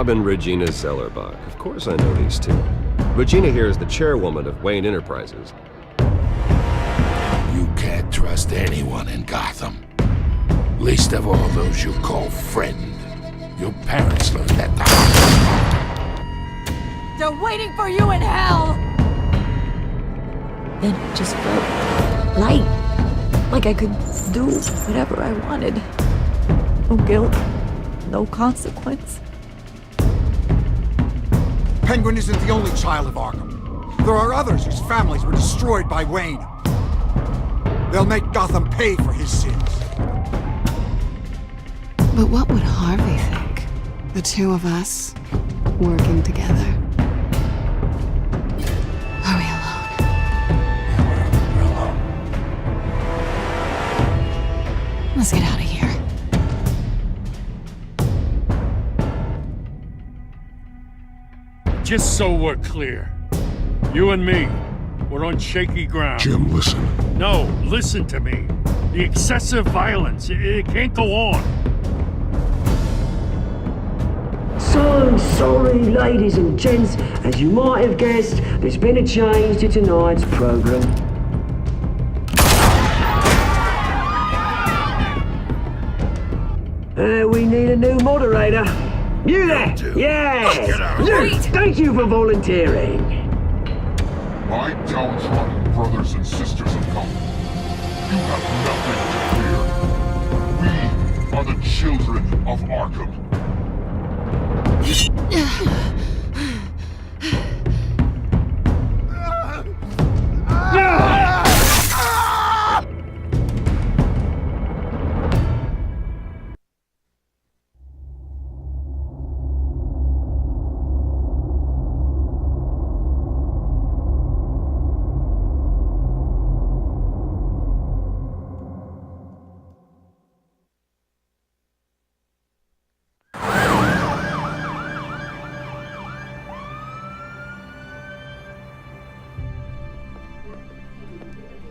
Bob and Regina Zellerbach. Of course I know these two. Regina here is the chairwoman of Wayne Enterprises. You can't trust anyone in Gotham. Least of all those you call friend. Your parents learned that the hard way. They're waiting for you in hell! Then it just felt light. Like I could do whatever I wanted. No guilt, no consequence. Penguin isn't the only child of Arkham. There are others whose families were destroyed by Wayne. They'll make Gotham pay for his sins. But what would Harvey think? The two of us, working together. Are we alone? Yeah, we're alone. Let's get out of here. Just so we're clear, you and me, we're on shaky ground. Jim, listen. No, listen to me. The excessive violence, it can't go on. So sorry, ladies and gents. As you might have guessed, there's been a change to tonight's program. We need a new moderator. You there? Yes! Luke, thank you for volunteering. My downtrodden brothers and sisters in Gotham, you have nothing to fear. We are the children of Arkham.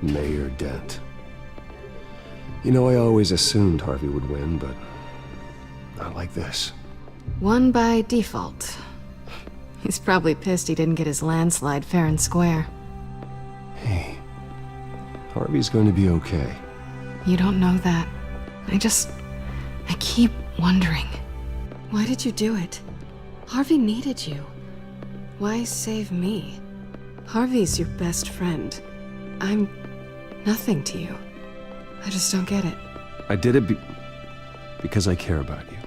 Mayor Dent. You know, I always assumed Harvey would win, but not like this. Won by default. He's probably pissed he didn't get his landslide fair and square. Hey, Harvey's going to be okay. You don't know that. I keep wondering. Why did you do it? Harvey needed you. Why save me? Harvey's your best friend. I'm nothing to you. I just don't get it. I did it because I care about you.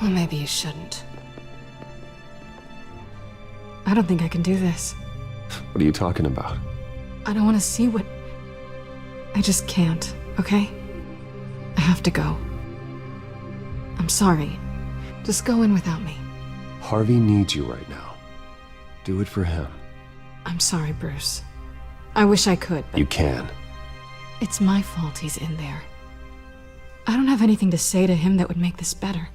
Well, maybe you shouldn't. I don't think I can do this. What are you talking about? I don't want to see what... I just can't, okay? I have to go. I'm sorry. Just go in without me. Harvey needs you right now. Do it for him. I'm sorry, Bruce. I wish I could, but... You can. It's my fault he's in there. I don't have anything to say to him that would make this better.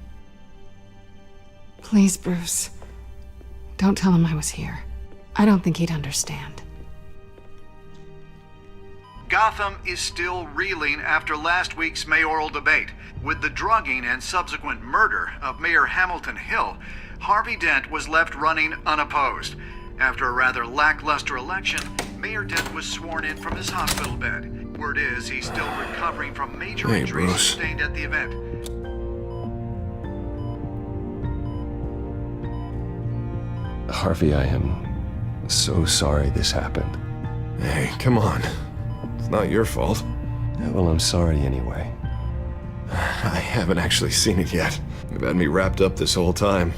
Please, Bruce. Don't tell him I was here. I don't think he'd understand. Gotham is still reeling after last week's mayoral debate. With the drugging and subsequent murder of Mayor Hamilton Hill, Harvey Dent was left running unopposed. After a rather lackluster election, Mayor Dent was sworn in from his hospital bed. Word is he's still recovering from major injuries sustained at the event. Harvey, I am so sorry this happened. Hey, come on. It's not your fault. Yeah, well, I'm sorry anyway. I haven't actually seen it yet. You've had me wrapped up this whole time.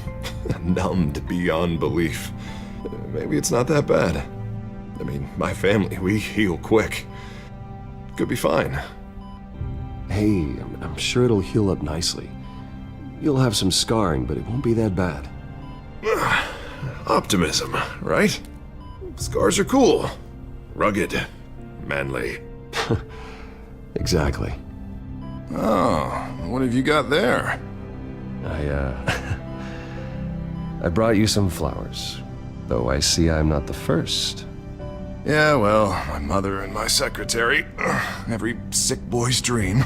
Numbed beyond belief. Maybe it's not that bad. I mean, my family, we heal quick. Could be fine. Hey, I'm sure it'll heal up nicely. You'll have some scarring, but it won't be that bad. Optimism, right? Scars are cool. Rugged. Manly. Exactly. Oh, what have you got there? I brought you some flowers. Though I see I'm not the first. Yeah, well, my mother and my secretary. Every sick boy's dream.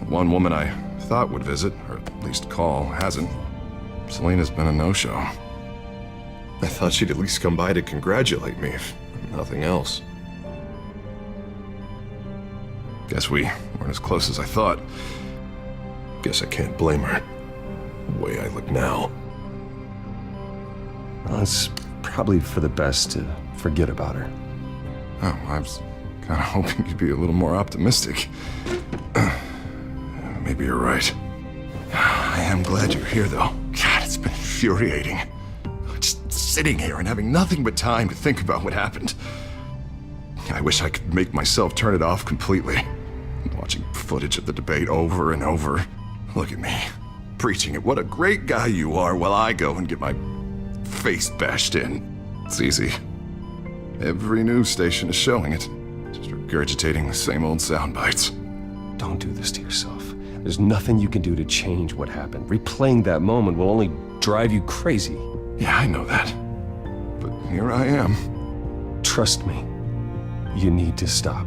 One woman I thought would visit, or at least call, hasn't. Selena's been a no-show. I thought she'd at least come by to congratulate me, if nothing else. Guess we weren't as close as I thought. Guess I can't blame her. The way I look now. Well, it's probably for the best to forget about her. Oh, I was kind of hoping you'd be a little more optimistic. Maybe you're right. I am glad you're here, though. God, it's been infuriating. Just sitting here and having nothing but time to think about what happened. I wish I could make myself turn it off completely. Watching footage of the debate over and over. Look at me, preaching at what a great guy you are while I go and get my face bashed in. It's easy. Every news station is showing it. Just regurgitating the same old sound bites. Don't do this to yourself. There's nothing you can do to change what happened. Replaying that moment will only drive you crazy. Yeah, I know that. But here I am. Trust me. You need to stop.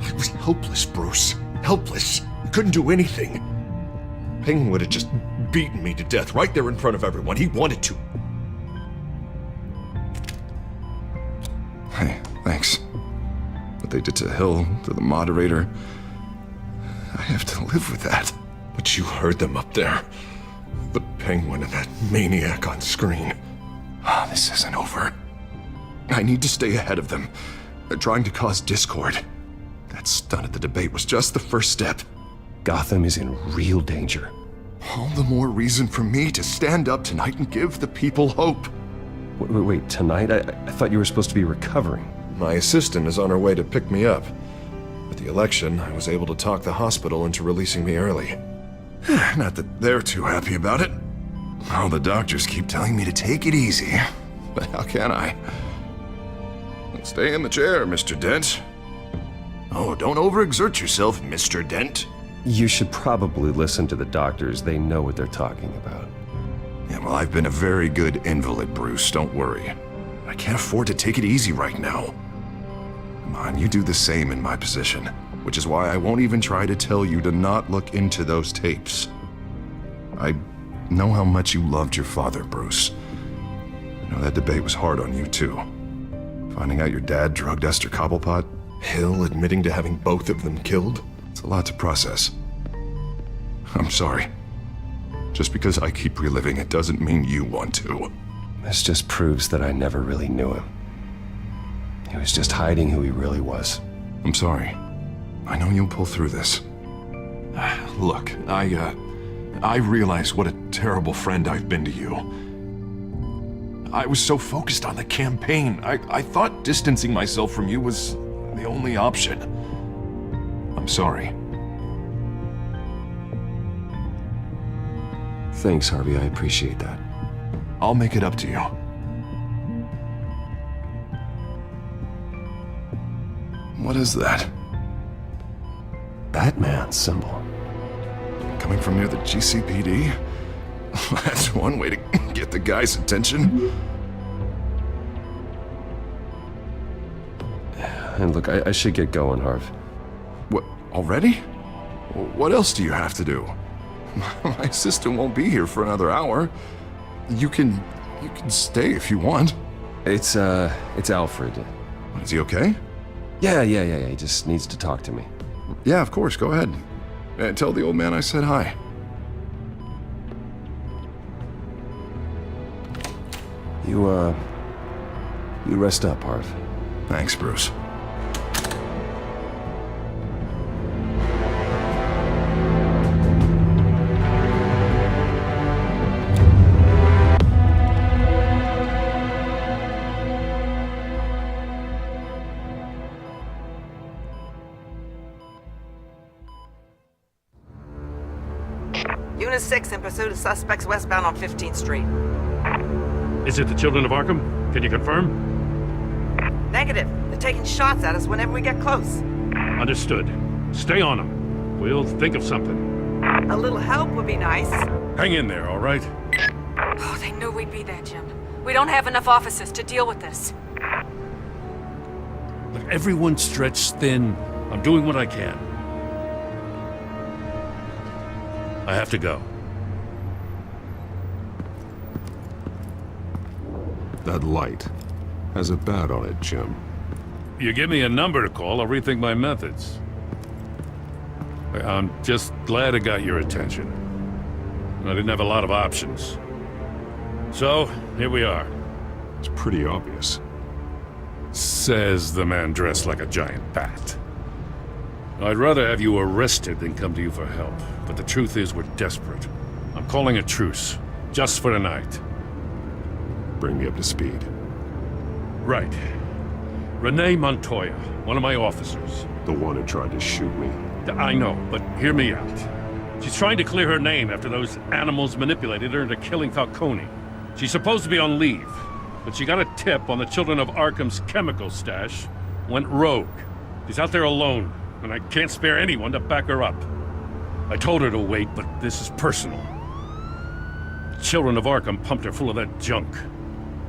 I was helpless, Bruce. Helpless. I couldn't do anything. Penguin would have just beaten me to death right there in front of everyone. He wanted to. Hey, thanks. What they did to Hill, to the moderator, I have to live with that. But you heard them up there. The Penguin and that maniac on screen. This isn't over. I need to stay ahead of them. They're trying to cause discord. That stunt at the debate was just the first step. Gotham is in real danger. All the more reason for me to stand up tonight and give the people hope. Wait, tonight? I thought you were supposed to be recovering. My assistant is on her way to pick me up. With the election, I was able to talk the hospital into releasing me early. Not that they're too happy about it. All the doctors keep telling me to take it easy. But how can I? Stay in the chair, Mr. Dent. Oh, don't overexert yourself, Mr. Dent. You should probably listen to the doctors. They know what they're talking about. Yeah, well, I've been a very good invalid, Bruce. Don't worry. I can't afford to take it easy right now. Come on, you do the same in my position. Which is why I won't even try to tell you to not look into those tapes. I know how much you loved your father, Bruce. I know that debate was hard on you, too. Finding out your dad drugged Esther Cobblepot, Hill admitting to having both of them killed. It's a lot to process. I'm sorry. Just because I keep reliving it doesn't mean you want to. This just proves that I never really knew him. He was just hiding who he really was. I'm sorry. I know you'll pull through this. Look, I realize what a terrible friend I've been to you. I was so focused on the campaign. I thought distancing myself from you was the only option. I'm sorry. Thanks, Harvey. I appreciate that. I'll make it up to you. What is that? Batman symbol. Coming from near the GCPD? That's one way to get the guy's attention. And look, I should get going, Harv. What, already? What else do you have to do? My assistant won't be here for another hour. You can stay if you want. It's Alfred. Is he okay? Yeah. He just needs to talk to me. Yeah, of course. Go ahead. And tell the old man I said hi. You rest up, Harv. Thanks, Bruce. Unit 6 in pursuit of suspects westbound on 15th Street. Is it the children of Arkham? Can you confirm? Negative. They're taking shots at us whenever we get close. Understood. Stay on them. We'll think of something. A little help would be nice. Hang in there, all right? Oh, they knew we'd be there, Jim. We don't have enough officers to deal with this. Look, everyone's stretched thin. I'm doing what I can. I have to go. That light has a bat on it, Jim. You give me a number to call, I'll rethink my methods. I'm just glad it got your attention. I didn't have a lot of options. So, here we are. It's pretty obvious. Says the man dressed like a giant bat. I'd rather have you arrested than come to you for help, but the truth is we're desperate. I'm calling a truce, just for tonight. Bring me up to speed. Right. Renee Montoya, one of my officers. The one who tried to shoot me. I know, but hear me out. She's trying to clear her name after those animals manipulated her into killing Falcone. She's supposed to be on leave, but she got a tip on the Children of Arkham's chemical stash, went rogue. She's out there alone, and I can't spare anyone to back her up. I told her to wait, but this is personal. The Children of Arkham pumped her full of that junk.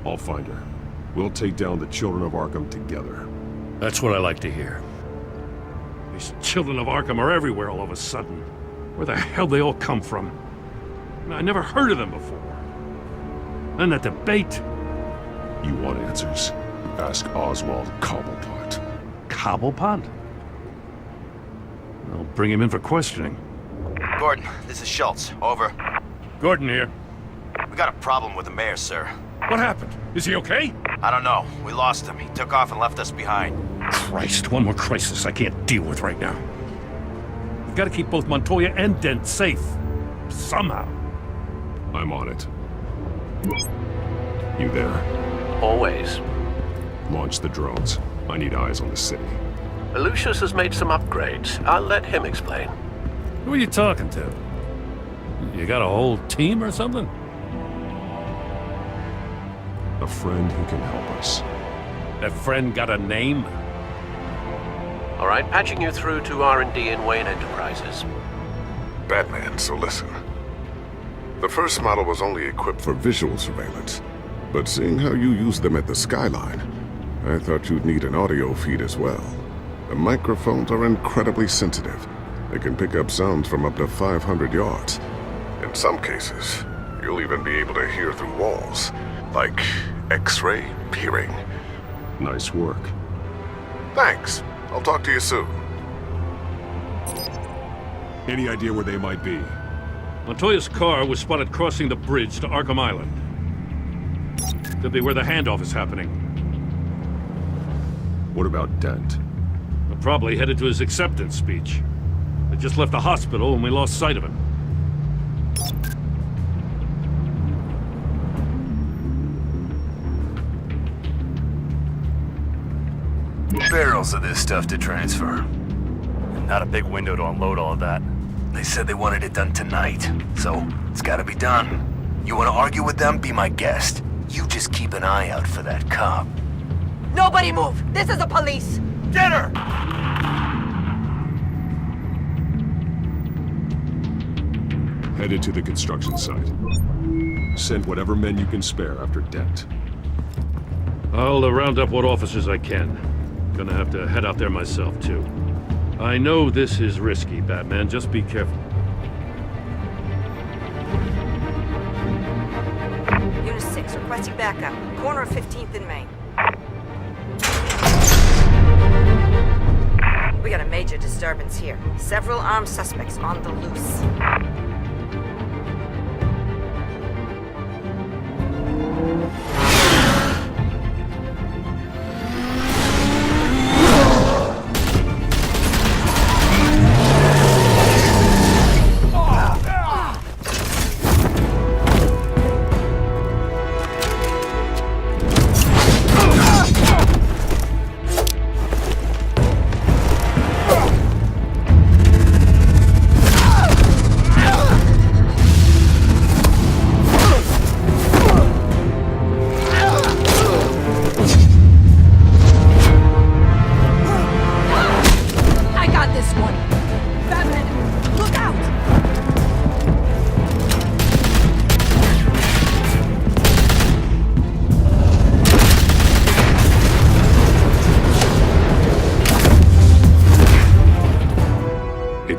I'll find her. We'll take down the Children of Arkham together. That's what I like to hear. These Children of Arkham are everywhere all of a sudden. Where the hell they all come from? I never heard of them before. And that debate. You want answers? Ask Oswald Cobblepot. Cobblepot? I'll bring him in for questioning. Gordon, this is Schultz. Over. Gordon here. We got a problem with the mayor, sir. What happened? Is he okay? I don't know. We lost him. He took off and left us behind. Christ, one more crisis I can't deal with right now. We've got to keep both Montoya and Dent safe. Somehow. I'm on it. You there? Always. Launch the drones. I need eyes on the city. Lucius has made some upgrades. I'll let him explain. Who are you talking to? You got a whole team or something? A friend who can help us. That friend got a name? All right, patching you through to R&D in Wayne Enterprises. Batman, so listen. The first model was only equipped for visual surveillance, but seeing how you use them at the Skyline, I thought you'd need an audio feed as well. The microphones are incredibly sensitive. They can pick up sounds from up to 500 yards. In some cases, you'll even be able to hear through walls, like X-ray peering. Nice work. Thanks. I'll talk to you soon. Any idea where they might be? Montoya's car was spotted crossing the bridge to Arkham Island. Could be where the handoff is happening. What about Dent? We're probably headed to his acceptance speech. They just left the hospital and we lost sight of him. Barrels of this stuff to transfer. Not a big window to unload all of that. They said they wanted it done tonight, so it's gotta be done. You wanna argue with them? Be my guest. You just keep an eye out for that cop. Nobody move! This is the police! Get her! Headed to the construction site. Send whatever men you can spare after Dent. I'll round up what officers I can. Gonna have to head out there myself, too. I know this is risky, Batman. Just be careful. Unit 6, requesting backup. Corner of 15th and Main. We got a major disturbance here. Several armed suspects on the loose.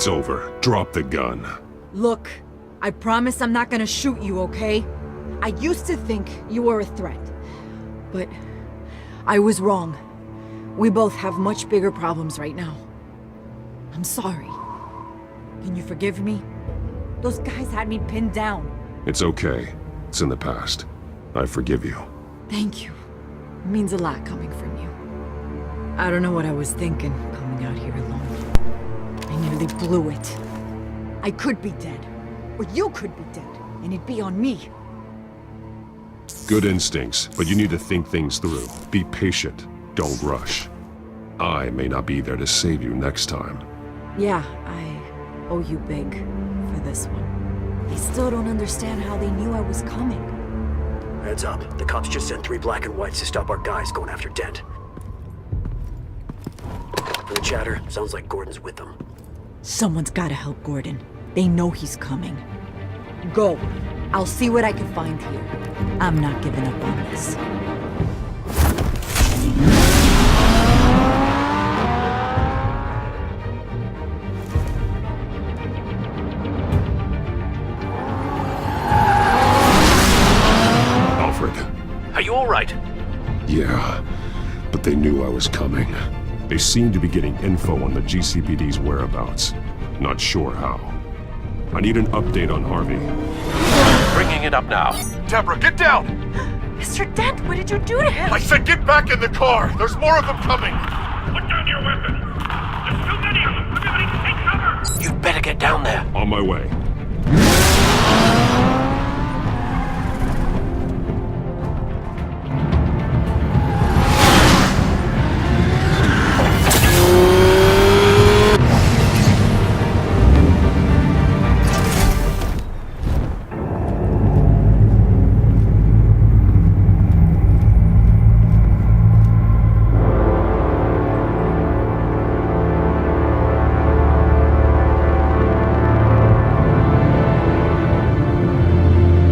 It's over. Drop the gun. Look, I promise I'm not gonna shoot you, okay? I used to think you were a threat. But I was wrong. We both have much bigger problems right now. I'm sorry. Can you forgive me? Those guys had me pinned down. It's okay. It's in the past. I forgive you. Thank you. It means a lot coming from you. I don't know what I was thinking coming out here alone. I nearly blew it. I could be dead. Or you could be dead. And it'd be on me. Good instincts, but you need to think things through. Be patient. Don't rush. I may not be there to save you next time. Yeah, I owe you big for this one. I still don't understand how they knew I was coming. Heads up. The cops just sent 3 black and whites to stop our guys going after Dent. From the chatter, sounds like Gordon's with them. Someone's gotta help Gordon. They know he's coming. Go. I'll see what I can find here. I'm not giving up on this. Alfred. Are you all right? Yeah, but they knew I was coming. They seem to be getting info on the GCPD's whereabouts. Not sure how. I need an update on Harvey. Bringing it up now. Deborah, get down! Mr. Dent, what did you do to him? I said get back in the car! There's more of them coming! Put down your weapon! There's too many of them! Everybody take cover! You'd better get down there. On my way.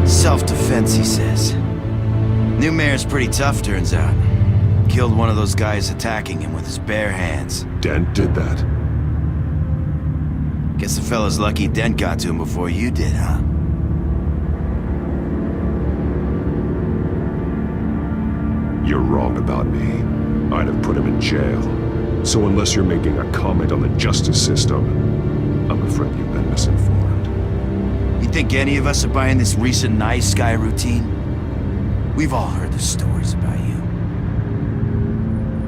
Self-defense, he says. New mayor's pretty tough, turns out. Killed one of those guys attacking him with his bare hands. Dent did that? Guess the fella's lucky Dent got to him before you did, huh? You're wrong about me. I'd have put him in jail. So unless you're making a comment on the justice system, I'm afraid you've been misinformed. You think any of us are buying this recent nice guy routine? We've all heard the stories about you.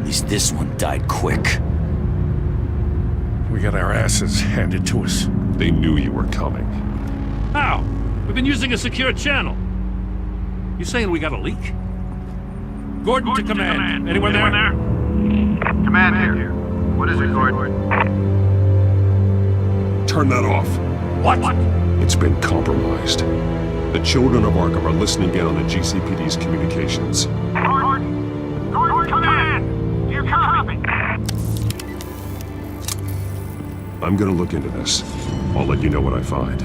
At least this one died quick. We got our asses handed to us. They knew you were coming. How? We've been using a secure channel. You saying we got a leak? Gordon to command. Anyone there? Command here. What is it, Gordon? Turn that off. What? It's been compromised. The children of Arkham are listening in on the GCPD's communications. Gordon! Gordon, command! Do you copy? I'm gonna look into this. I'll let you know what I find.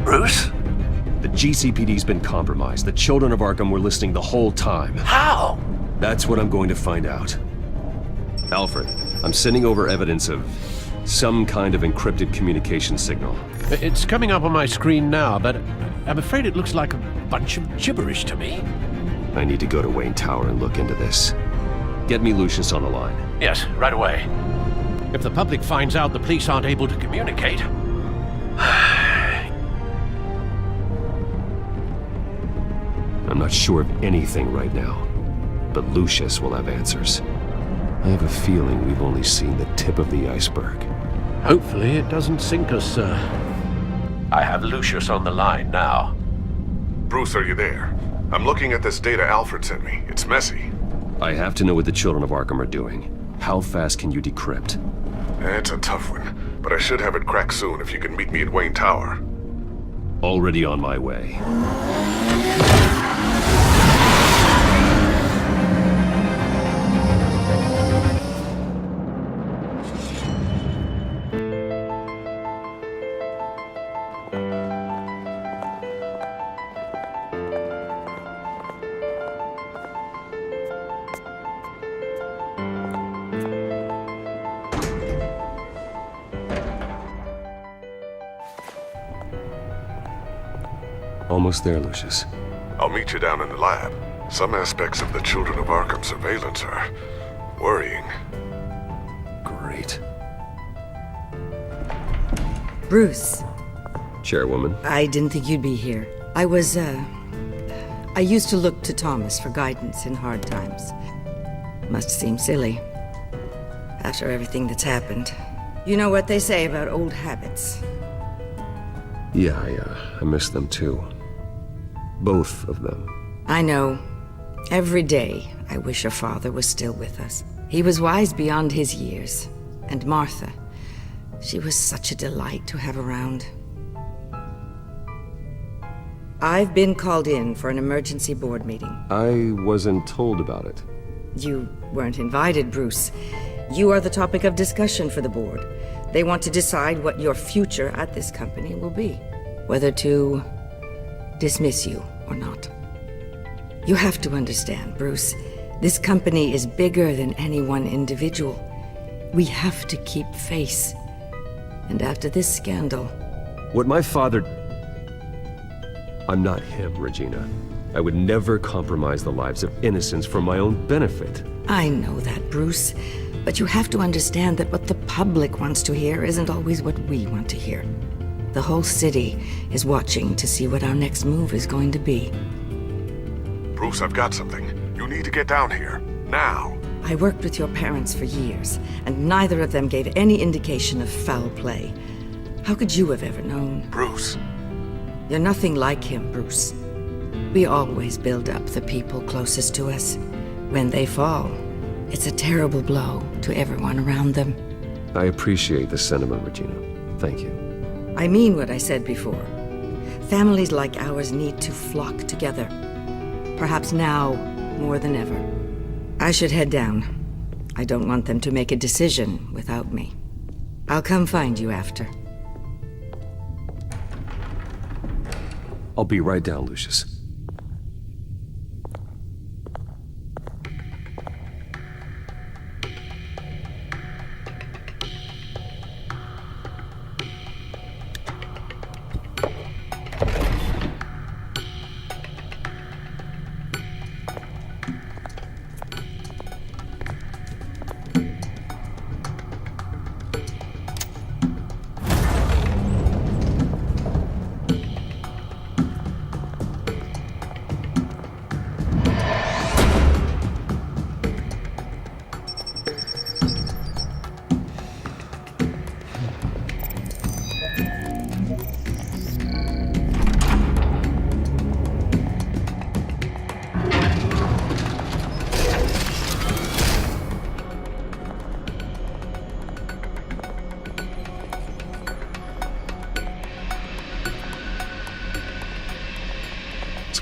Bruce? The GCPD's been compromised. The children of Arkham were listening the whole time. How? That's what I'm going to find out. Alfred, I'm sending over evidence of some kind of encrypted communication signal. It's coming up on my screen now, but I'm afraid it looks like a bunch of gibberish to me. I need to go to Wayne Tower and look into this. Get me Lucius on the line. Yes, right away. If the public finds out the police aren't able to communicate... I'm not sure of anything right now, but Lucius will have answers. I have a feeling we've only seen the tip of the iceberg. Hopefully it doesn't sink us, sir. I have Lucius on the line now. Bruce, are you there? I'm looking at this data Alfred sent me. It's messy. I have to know what the children of Arkham are doing. How fast can you decrypt? It's a tough one, but I should have it cracked soon if you can meet me at Wayne Tower. Already on my way. Almost there, Lucius. I'll meet you down in the lab. Some aspects of the Children of Arkham surveillance are worrying. Great. Bruce. Chairwoman. I didn't think you'd be here. I used to look to Thomas for guidance in hard times. Must seem silly. After everything that's happened. You know what they say about old habits. Yeah, I miss them too. Both of them. I know. Every day, I wish your father was still with us. He was wise beyond his years. And Martha, she was such a delight to have around. I've been called in for an emergency board meeting. I wasn't told about it. You weren't invited, Bruce. You are the topic of discussion for the board. They want to decide what your future at this company will be. Whether to dismiss you or not. You have to understand, Bruce. This company is bigger than any one individual. We have to keep face. And after this scandal... What my father... I'm not him, Regina. I would never compromise the lives of innocents for my own benefit. I know that, Bruce. But you have to understand that what the public wants to hear isn't always what we want to hear. The whole city is watching to see what our next move is going to be. Bruce, I've got something. You need to get down here. Now. I worked with your parents for years, and neither of them gave any indication of foul play. How could you have ever known? Bruce. You're nothing like him, Bruce. We always build up the people closest to us. When they fall, it's a terrible blow to everyone around them. I appreciate the sentiment, Regina. Thank you. I mean what I said before. Families like ours need to flock together. Perhaps now more than ever. I should head down. I don't want them to make a decision without me. I'll come find you after. I'll be right down, Lucius.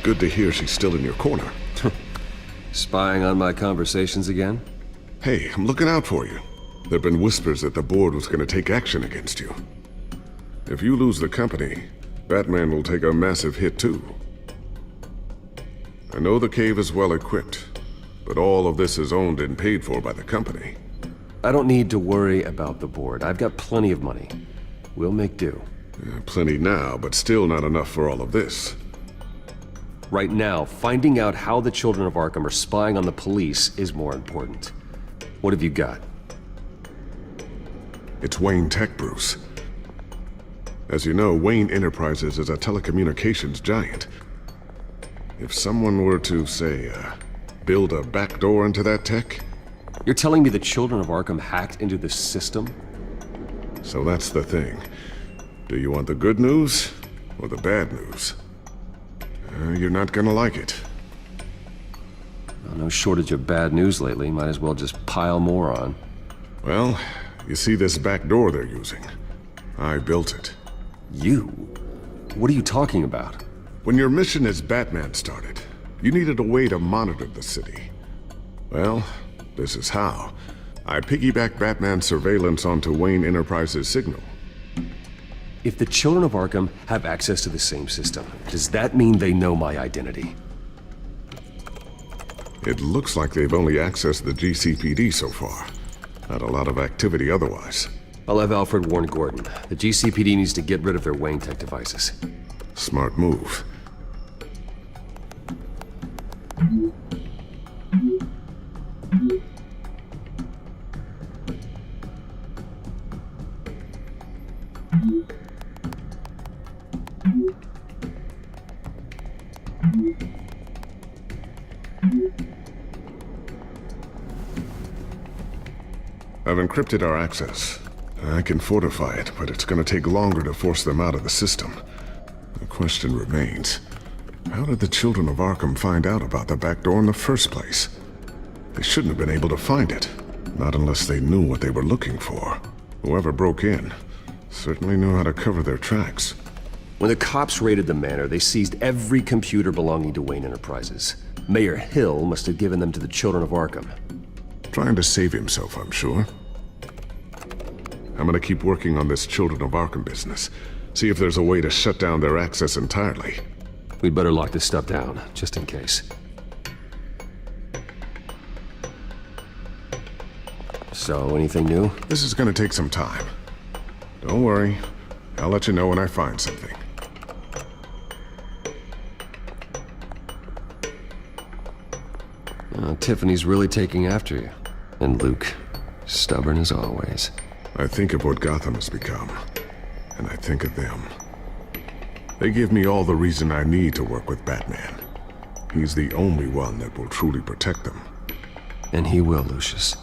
Good to hear she's still in your corner. Spying on my conversations again? Hey, I'm looking out for you. There've been whispers that the board was gonna take action against you. If you lose the company, Batman will take a massive hit too. I know the cave is well equipped, but all of this is owned and paid for by the company. I don't need to worry about the board. I've got plenty of money. We'll make do. Plenty now, but still not enough for all of this. Right now, finding out how the Children of Arkham are spying on the police is more important. What have you got? It's Wayne Tech, Bruce. As you know, Wayne Enterprises is a telecommunications giant. If someone were to, say, build a backdoor into that tech... You're telling me the Children of Arkham hacked into this system? So that's the thing. Do you want the good news or the bad news? You're not gonna like it. Well, no shortage of bad news lately. Might as well just pile more on. Well, you see this back door they're using? I built it. You? What are you talking about? When your mission as Batman started, you needed a way to monitor the city. Well, this is how. I piggybacked Batman's surveillance onto Wayne Enterprises' signal. If the Children of Arkham have access to the same system, does that mean they know my identity? It looks like they've only accessed the GCPD so far. Not a lot of activity otherwise. I'll have Alfred warn Gordon. The GCPD needs to get rid of their Wayne Tech devices. Smart move. I've encrypted our access. I can fortify it, but it's gonna take longer to force them out of the system. The question remains, how did the children of Arkham find out about the back door in the first place? They shouldn't have been able to find it, not unless they knew what they were looking for. Whoever broke in certainly knew how to cover their tracks. When the cops raided the manor, they seized every computer belonging to Wayne Enterprises. Mayor Hill must have given them to the children of Arkham. Trying to save himself, I'm sure. I'm gonna keep working on this Children of Arkham business. See if there's a way to shut down their access entirely. We'd better lock this stuff down, just in case. So, anything new? This is gonna take some time. Don't worry. I'll let you know when I find something. Tiffany's really taking after you. And Luke, stubborn as always. I think of what Gotham has become, and I think of them. They give me all the reason I need to work with Batman. He's the only one that will truly protect them. And he will, Lucius.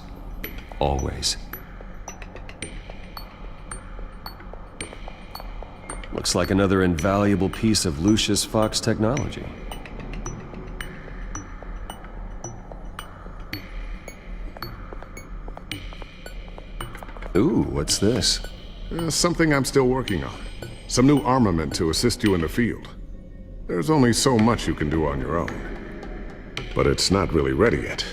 Always. Looks like another invaluable piece of Lucius Fox technology. Ooh, what's this? Something I'm still working on. Some new armament to assist you in the field. There's only so much you can do on your own. But it's not really ready yet.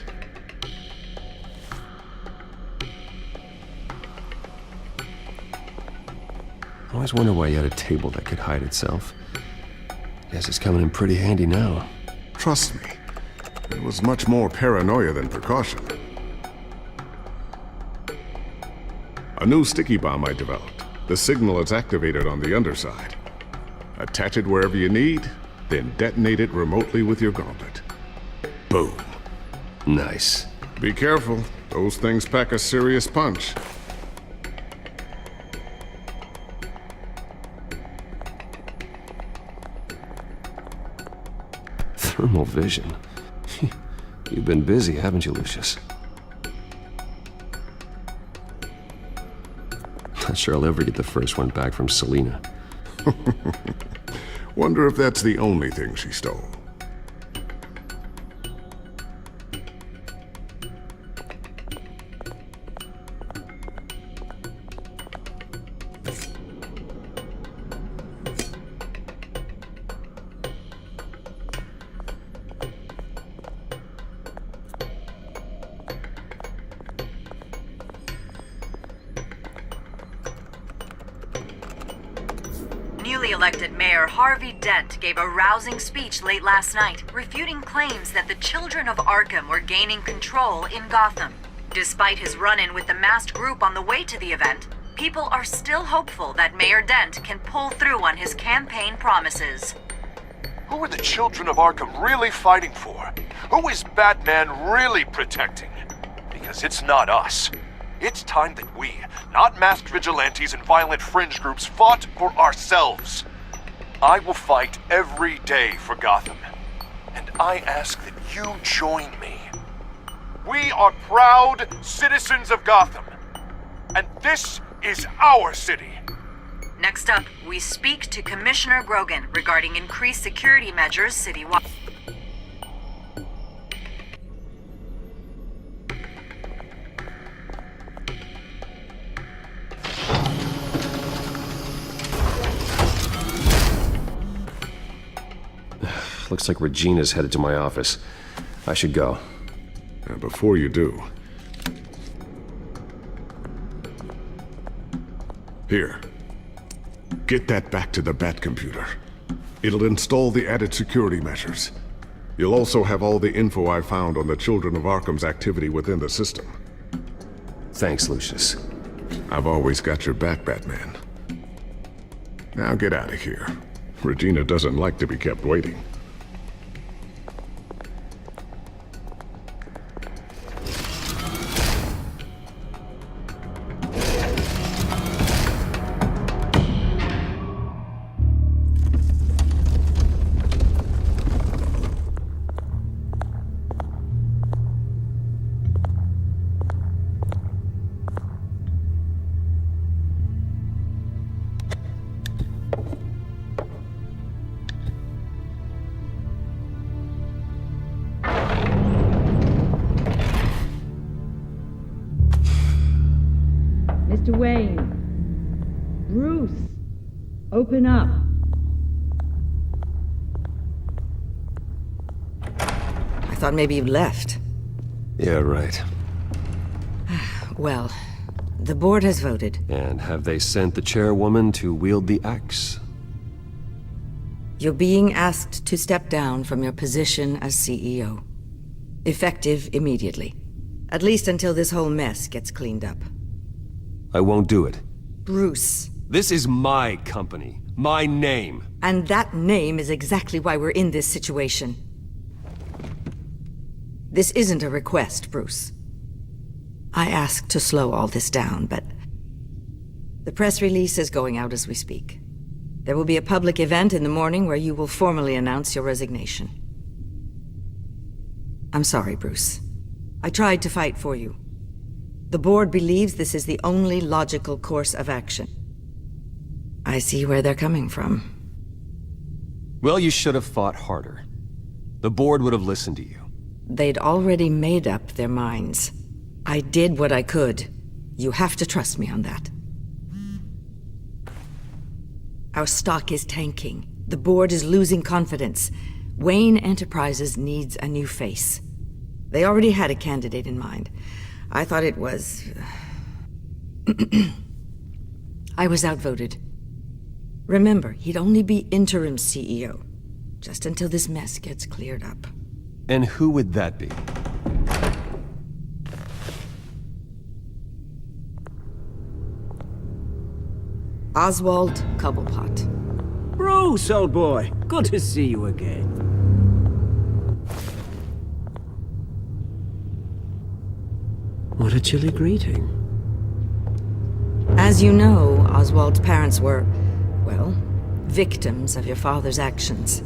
I always wonder why you had a table that could hide itself. Guess it's coming in pretty handy now. Trust me, it was much more paranoia than precaution. A new sticky bomb I developed. The signal is activated on the underside. Attach it wherever you need, then detonate it remotely with your gauntlet. Boom. Nice. Be careful. Those things pack a serious punch. Thermal vision. You've been busy, haven't you, Lucius? Not sure I'll ever get the first one back from Selina. Wonder if that's the only thing she stole. Newly elected Mayor Harvey Dent gave a rousing speech late last night, refuting claims that the children of Arkham were gaining control in Gotham. Despite his run-in with the masked group on the way to the event, people are still hopeful that Mayor Dent can pull through on his campaign promises. Who are the children of Arkham really fighting for? Who is Batman really protecting? Because it's not us. It's time that we, not masked vigilantes and violent fringe groups, fought for ourselves. I will fight every day for Gotham. And I ask that you join me. We are proud citizens of Gotham. And this is our city. Next up, we speak to Commissioner Grogan regarding increased security measures citywide. Looks like Regina's headed to my office. I should go. Before you do... Here. Get that back to the Bat computer. It'll install the added security measures. You'll also have all the info I found on the Children of Arkham's activity within the system. Thanks, Lucius. I've always got your back, Batman. Now get out of here. Regina doesn't like to be kept waiting. Mr. Wayne. Bruce, open up. I thought maybe you'd left. Yeah, right. Well, the board has voted. And have they sent the chairwoman to wield the axe? You're being asked to step down from your position as CEO. Effective immediately. At least until this whole mess gets cleaned up. I won't do it. Bruce. This is my company. My name. And that name is exactly why we're in this situation. This isn't a request, Bruce. I asked to slow all this down, but the press release is going out as we speak. There will be a public event in the morning where you will formally announce your resignation. I'm sorry, Bruce. I tried to fight for you. The board believes this is the only logical course of action. I see where they're coming from. Well, you should have fought harder. The board would have listened to you. They'd already made up their minds. I did what I could. You have to trust me on that. Our stock is tanking. The board is losing confidence. Wayne Enterprises needs a new face. They already had a candidate in mind. I thought it was... I was outvoted. Remember, he'd only be interim CEO, just until this mess gets cleared up. And who would that be? Oswald Cobblepot. Bruce, old boy. Good to see you again. What a chilly greeting. As you know, Oswald's parents were, well, victims of your father's actions.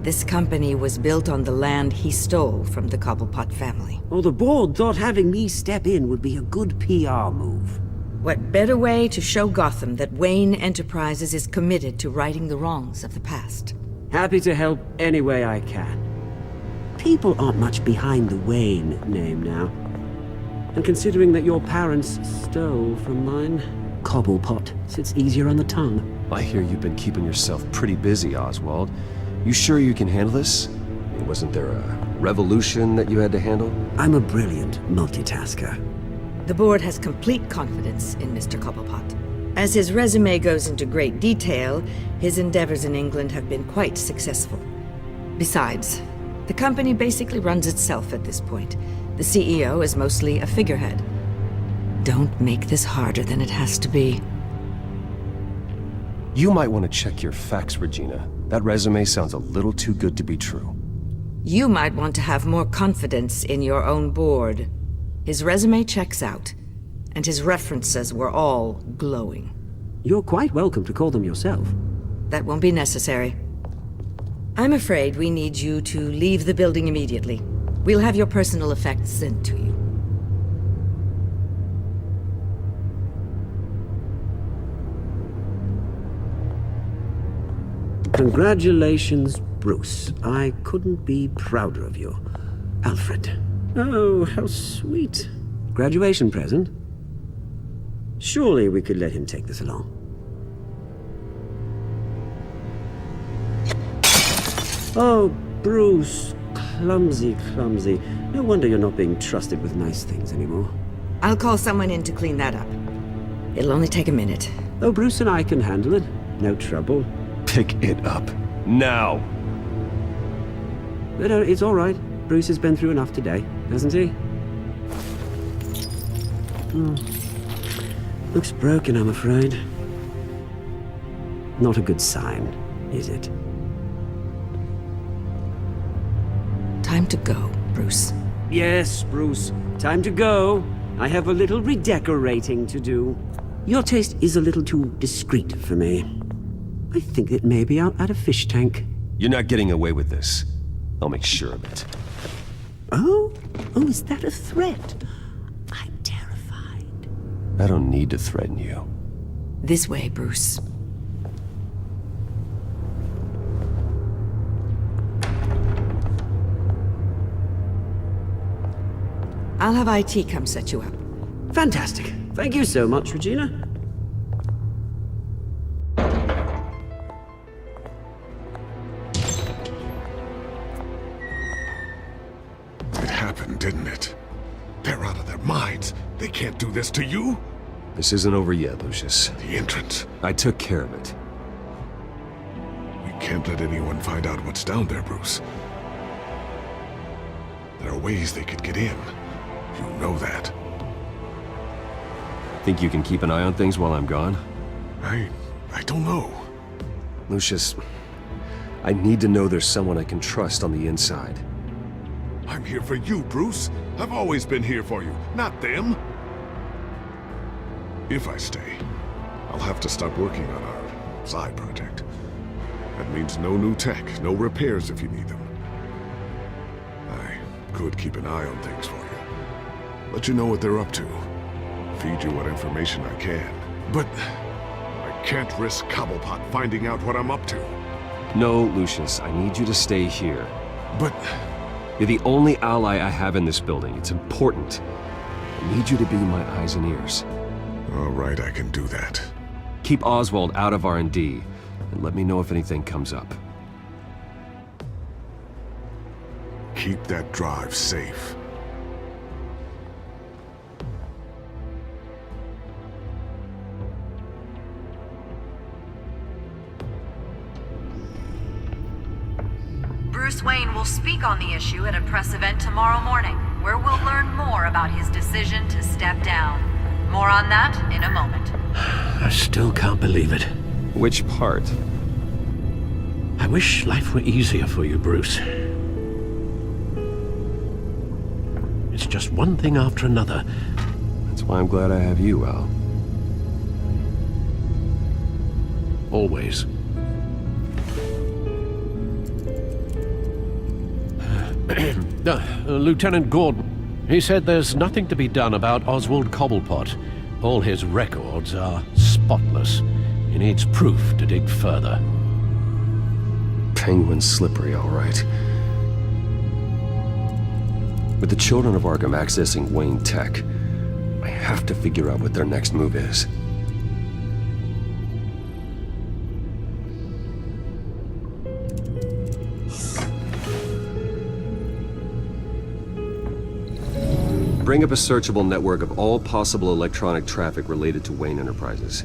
This company was built on the land he stole from the Cobblepot family. Oh, the board thought having me step in would be a good PR move. What better way to show Gotham that Wayne Enterprises is committed to righting the wrongs of the past? Happy to help any way I can. People aren't much behind the Wayne name now. And considering that your parents stole from mine, Cobblepot sits easier on the tongue. I hear you've been keeping yourself pretty busy, Oswald. You sure you can handle this? Wasn't there a revolution that you had to handle? I'm a brilliant multitasker. The board has complete confidence in Mr. Cobblepot. As his resume goes into great detail, his endeavors in England have been quite successful. Besides, the company basically runs itself at this point. The CEO is mostly a figurehead. Don't make this harder than it has to be. You might want to check your facts, Regina. That resume sounds a little too good to be true. You might want to have more confidence in your own board. His resume checks out, and his references were all glowing. You're quite welcome to call them yourself. That won't be necessary. I'm afraid we need you to leave the building immediately. We'll have your personal effects sent to you. Congratulations, Bruce. I couldn't be prouder of you. Alfred. Oh, how sweet. Graduation present? Surely we could let him take this along. Oh, Bruce. Clumsy, clumsy. No wonder you're not being trusted with nice things anymore. I'll call someone in to clean that up. It'll only take a minute. Oh, Bruce and I can handle it. No trouble. Pick it up. Now! No, it's all right. Bruce has been through enough today, hasn't he? Looks broken, I'm afraid. Not a good sign, is it? Time to go, Bruce. Yes, Bruce. Time to go. I have a little redecorating to do. Your taste is a little too discreet for me. I think it may be out at a fish tank. You're not getting away with this. I'll make sure of it. Oh? Oh, is that a threat? I'm terrified. I don't need to threaten you. This way, Bruce. I'll have IT come set you up. Fantastic. Thank you so much, Regina. It happened, didn't it? They're out of their minds. They can't do this to you. This isn't over yet, Lucius. The entrance. I took care of it. We can't let anyone find out what's down there, Bruce. There are ways they could get in. You know that. Think you can keep an eye on things while I'm gone? I don't know. Lucius, I need to know there's someone I can trust on the inside. I'm here for you, Bruce. I've always been here for you, not them. If I stay, I'll have to stop working on our side project. That means no new tech, no repairs if you need them. I could keep an eye on things for you. Let you know what they're up to. Feed you what information I can. But I can't risk Cobblepot finding out what I'm up to. No, Lucius, I need you to stay here. But... You're the only ally I have in this building. It's important. I need you to be my eyes and ears. All right, I can do that. Keep Oswald out of R&D, and let me know if anything comes up. Keep that drive safe. Bruce Wayne will speak on the issue at a press event tomorrow morning, where we'll learn more about his decision to step down. More on that in a moment. I still can't believe it. Which part? I wish life were easier for you, Bruce. It's just one thing after another. That's why I'm glad I have you, Al. Always. Lieutenant Gordon, he said there's nothing to be done about Oswald Cobblepot. All his records are spotless. He needs proof to dig further. Penguin's slippery, all right. With the children of Arkham accessing Wayne Tech, I have to figure out what their next move is. Bring up a searchable network of all possible electronic traffic related to Wayne Enterprises.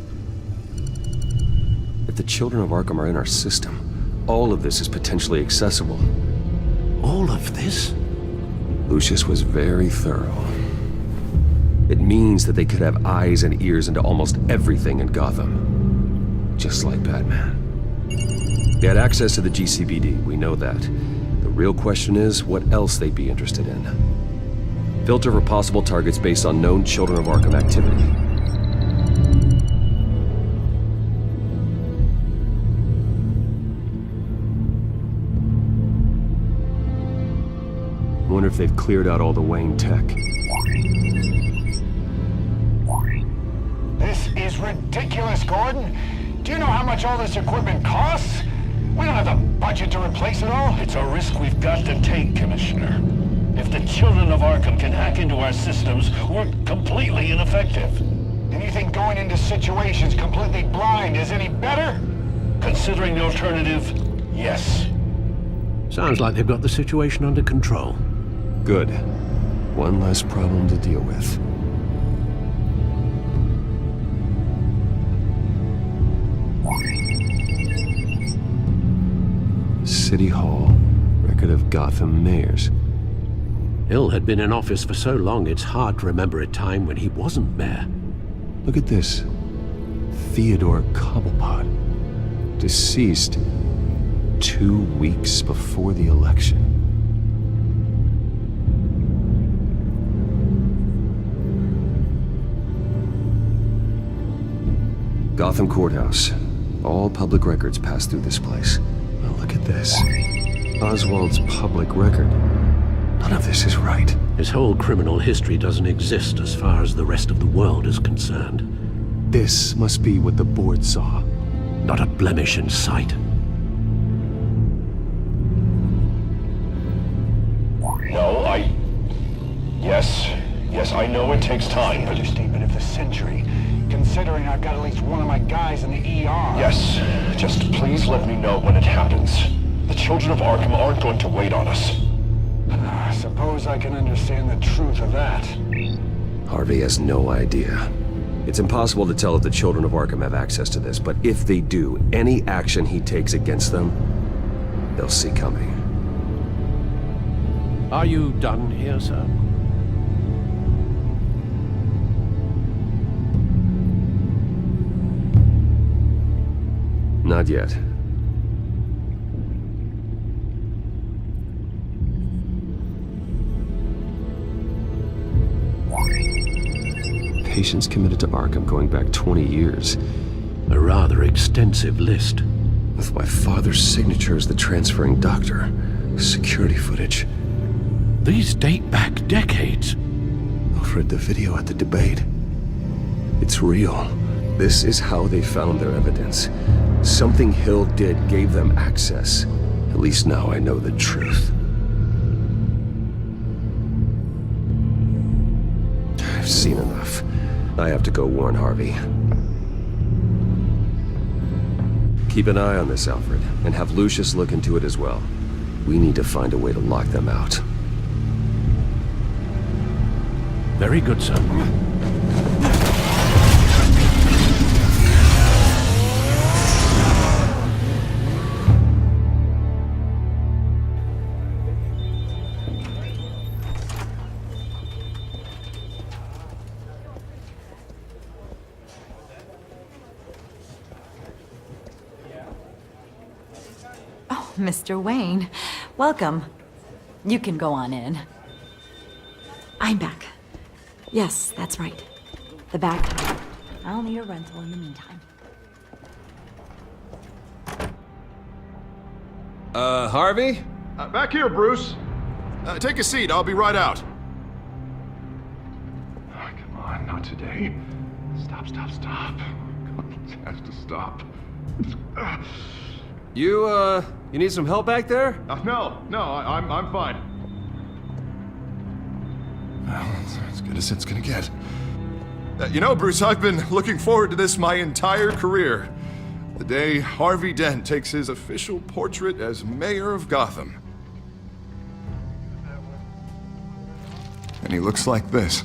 If the children of Arkham are in our system, all of this is potentially accessible. All of this? Lucius was very thorough. It means that they could have eyes and ears into almost everything in Gotham. Just like Batman. They had access to the GCPD, we know that. The real question is, what else they'd be interested in. Filter for possible targets based on known Children of Arkham activity. Wonder if they've cleared out all the Wayne tech. This is ridiculous, Gordon. Do you know how much all this equipment costs? We don't have the budget to replace it all. It's a risk we've got to take, Commissioner. If the children of Arkham can hack into our systems, we're completely ineffective. And you think going into situations completely blind is any better? Considering the alternative, yes. Sounds like they've got the situation under control. Good. One less problem to deal with. City Hall. Record of Gotham mayors. Hill had been in office for so long, it's hard to remember a time when he wasn't mayor. Look at this. Theodore Cobblepot. Deceased 2 weeks before the election. Gotham Courthouse. All public records pass through this place. Well, look at this. Oswald's public record. None of this is right. His whole criminal history doesn't exist as far as the rest of the world is concerned. This must be what the board saw. Not a blemish in sight. No, Yes, I know it takes time, but... Understatement of the century, considering I've got at least one of my guys in the ER. Yes, just please let me know when it happens. The children of Arkham aren't going to wait on us. I suppose I can understand the truth of that. Harvey has no idea. It's impossible to tell if the children of Arkham have access to this, but if they do, any action he takes against them, they'll see coming. Are you done here, sir? Not yet. Patients committed to Arkham going back 20 years. A rather extensive list. With my father's signature as the transferring doctor. Security footage. These date back decades. Alfred, the video at the debate. It's real. This is how they found their evidence. Something Hill did gave them access. At least now I know the truth. I've seen enough. I have to go warn Harvey. Keep an eye on this, Alfred, and have Lucius look into it as well. We need to find a way to lock them out. Very good, sir. Mr. Wayne, welcome. You can go on in. I'm back. Yes, that's right. The back door. I'll need a rental in the meantime. Harvey? Back here, Bruce. Take a seat. I'll be right out. Oh, come on, not today. Stop. God, it has to stop. You need some help back there? No, I'm fine. Well, it's as good as it's gonna get. You know, Bruce, I've been looking forward to this my entire career. The day Harvey Dent takes his official portrait as mayor of Gotham. And he looks like this.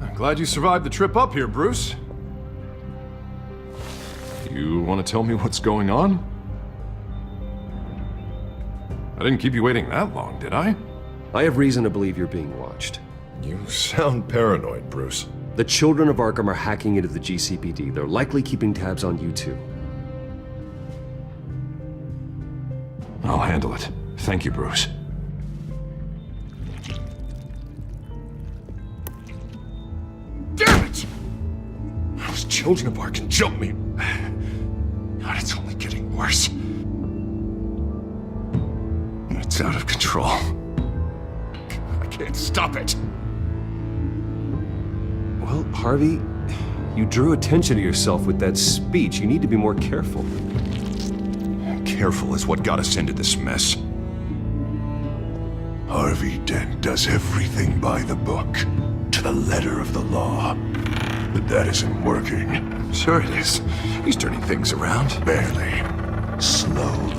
I'm glad you survived the trip up here, Bruce. You want to tell me what's going on? I didn't keep you waiting that long, did I? I have reason to believe you're being watched. You sound paranoid, Bruce. The children of Arkham are hacking into the GCPD. They're likely keeping tabs on you too. I'll handle it. Thank you, Bruce. Damn it! Those children of Arkham jumped me. God, it's only getting worse. It's out of control. I can't stop it. Well, Harvey, you drew attention to yourself with that speech. You need to be more careful. Careful is what got us into this mess. Harvey Dent does everything by the book, to the letter of the law. But that isn't working. Sure it is. He's turning things around. Barely. Slowly.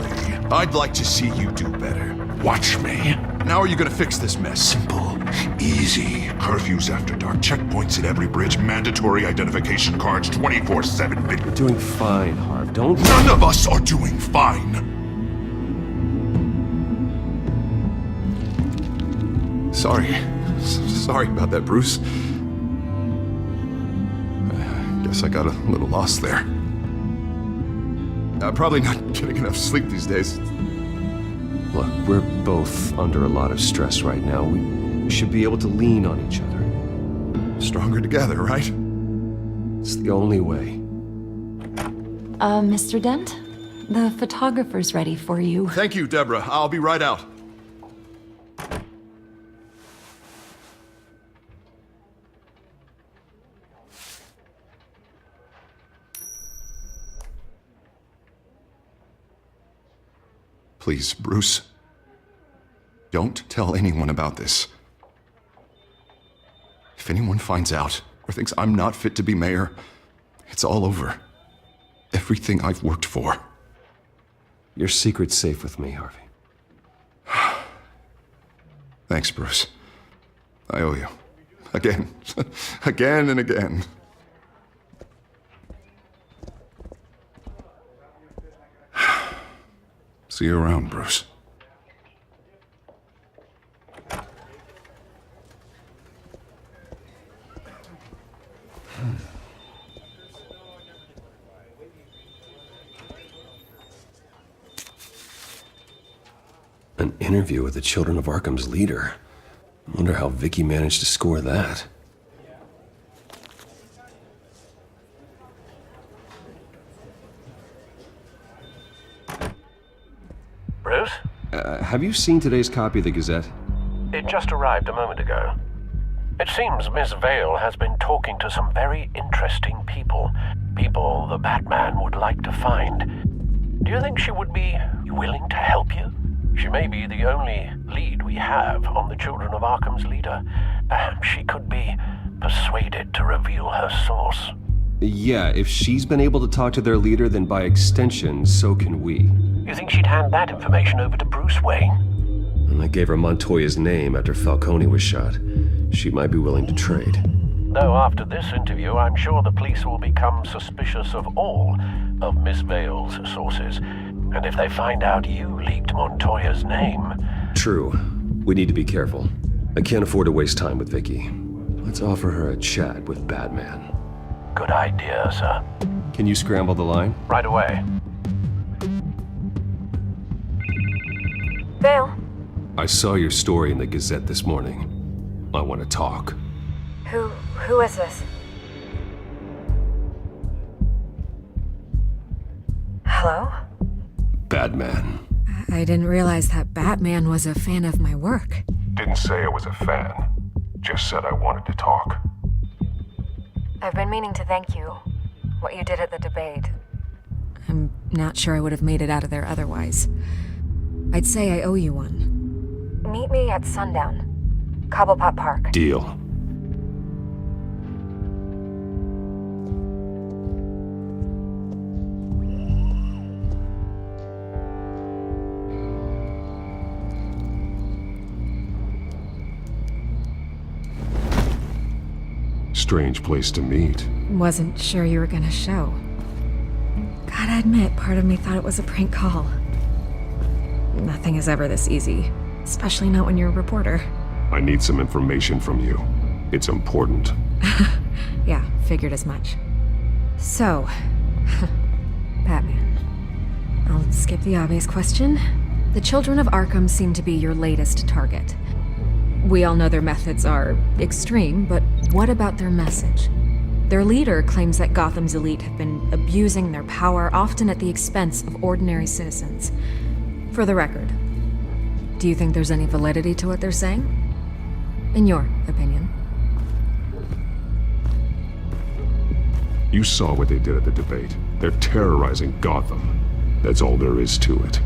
I'd like to see you do better. Watch me. Now are you gonna fix this mess? Simple. Easy. Curfews after dark, checkpoints at every bridge, mandatory identification cards 24/7. You're doing fine, Harv. Don't... None of us are doing fine! Sorry about that, Bruce. I guess I got a little lost there. Probably not getting enough sleep these days. Look, we're both under a lot of stress right now. We should be able to lean on each other. Stronger together, right? It's the only way. Mr. Dent? The photographer's ready for you. Thank you, Deborah. I'll be right out. Please, Bruce. Don't tell anyone about this. If anyone finds out or thinks I'm not fit to be mayor, it's all over. Everything I've worked for. Your secret's safe with me, Harvey. Thanks, Bruce. I owe you. Again. Again and again. See you around, Bruce. An interview with the Children of Arkham's leader. Wonder how Vicky managed to score that. Bruce? Have you seen today's copy of the Gazette? It just arrived a moment ago. It seems Miss Vale has been talking to some very interesting people. People the Batman would like to find. Do you think she would be willing to help you? She may be the only lead we have on the Children of Arkham's leader. Perhaps she could be persuaded to reveal her source. Yeah, if she's been able to talk to their leader, then by extension, so can we. You think she'd hand that information over to Bruce Wayne? And I gave her Montoya's name after Falcone was shot. She might be willing to trade. Though after this interview, I'm sure the police will become suspicious of all of Miss Vale's sources. And if they find out you leaked Montoya's name... True. We need to be careful. I can't afford to waste time with Vicky. Let's offer her a chat with Batman. Good idea, sir. Can you scramble the line? Right away. Vale? I saw your story in the Gazette this morning. I want to talk. Who is this? Hello? Batman. I didn't realize that Batman was a fan of my work. Didn't say I was a fan. Just said I wanted to talk. I've been meaning to thank you. What you did at the debate. I'm not sure I would have made it out of there otherwise. I'd say I owe you one. Meet me at sundown. Cobblepot Park. Deal. Strange place to meet. Wasn't sure you were gonna show. Gotta admit, part of me thought it was a prank call. Nothing is ever this easy, especially not when you're a reporter. I need some information from you. It's important. Yeah, figured as much. So, Batman. I'll skip the obvious question. The Children of Arkham seem to be your latest target. We all know their methods are extreme, but what about their message? Their leader claims that Gotham's elite have been abusing their power, often at the expense of ordinary citizens. For the record, do you think there's any validity to what they're saying? In your opinion? You saw what they did at the debate. They're terrorizing Gotham. That's all there is to it.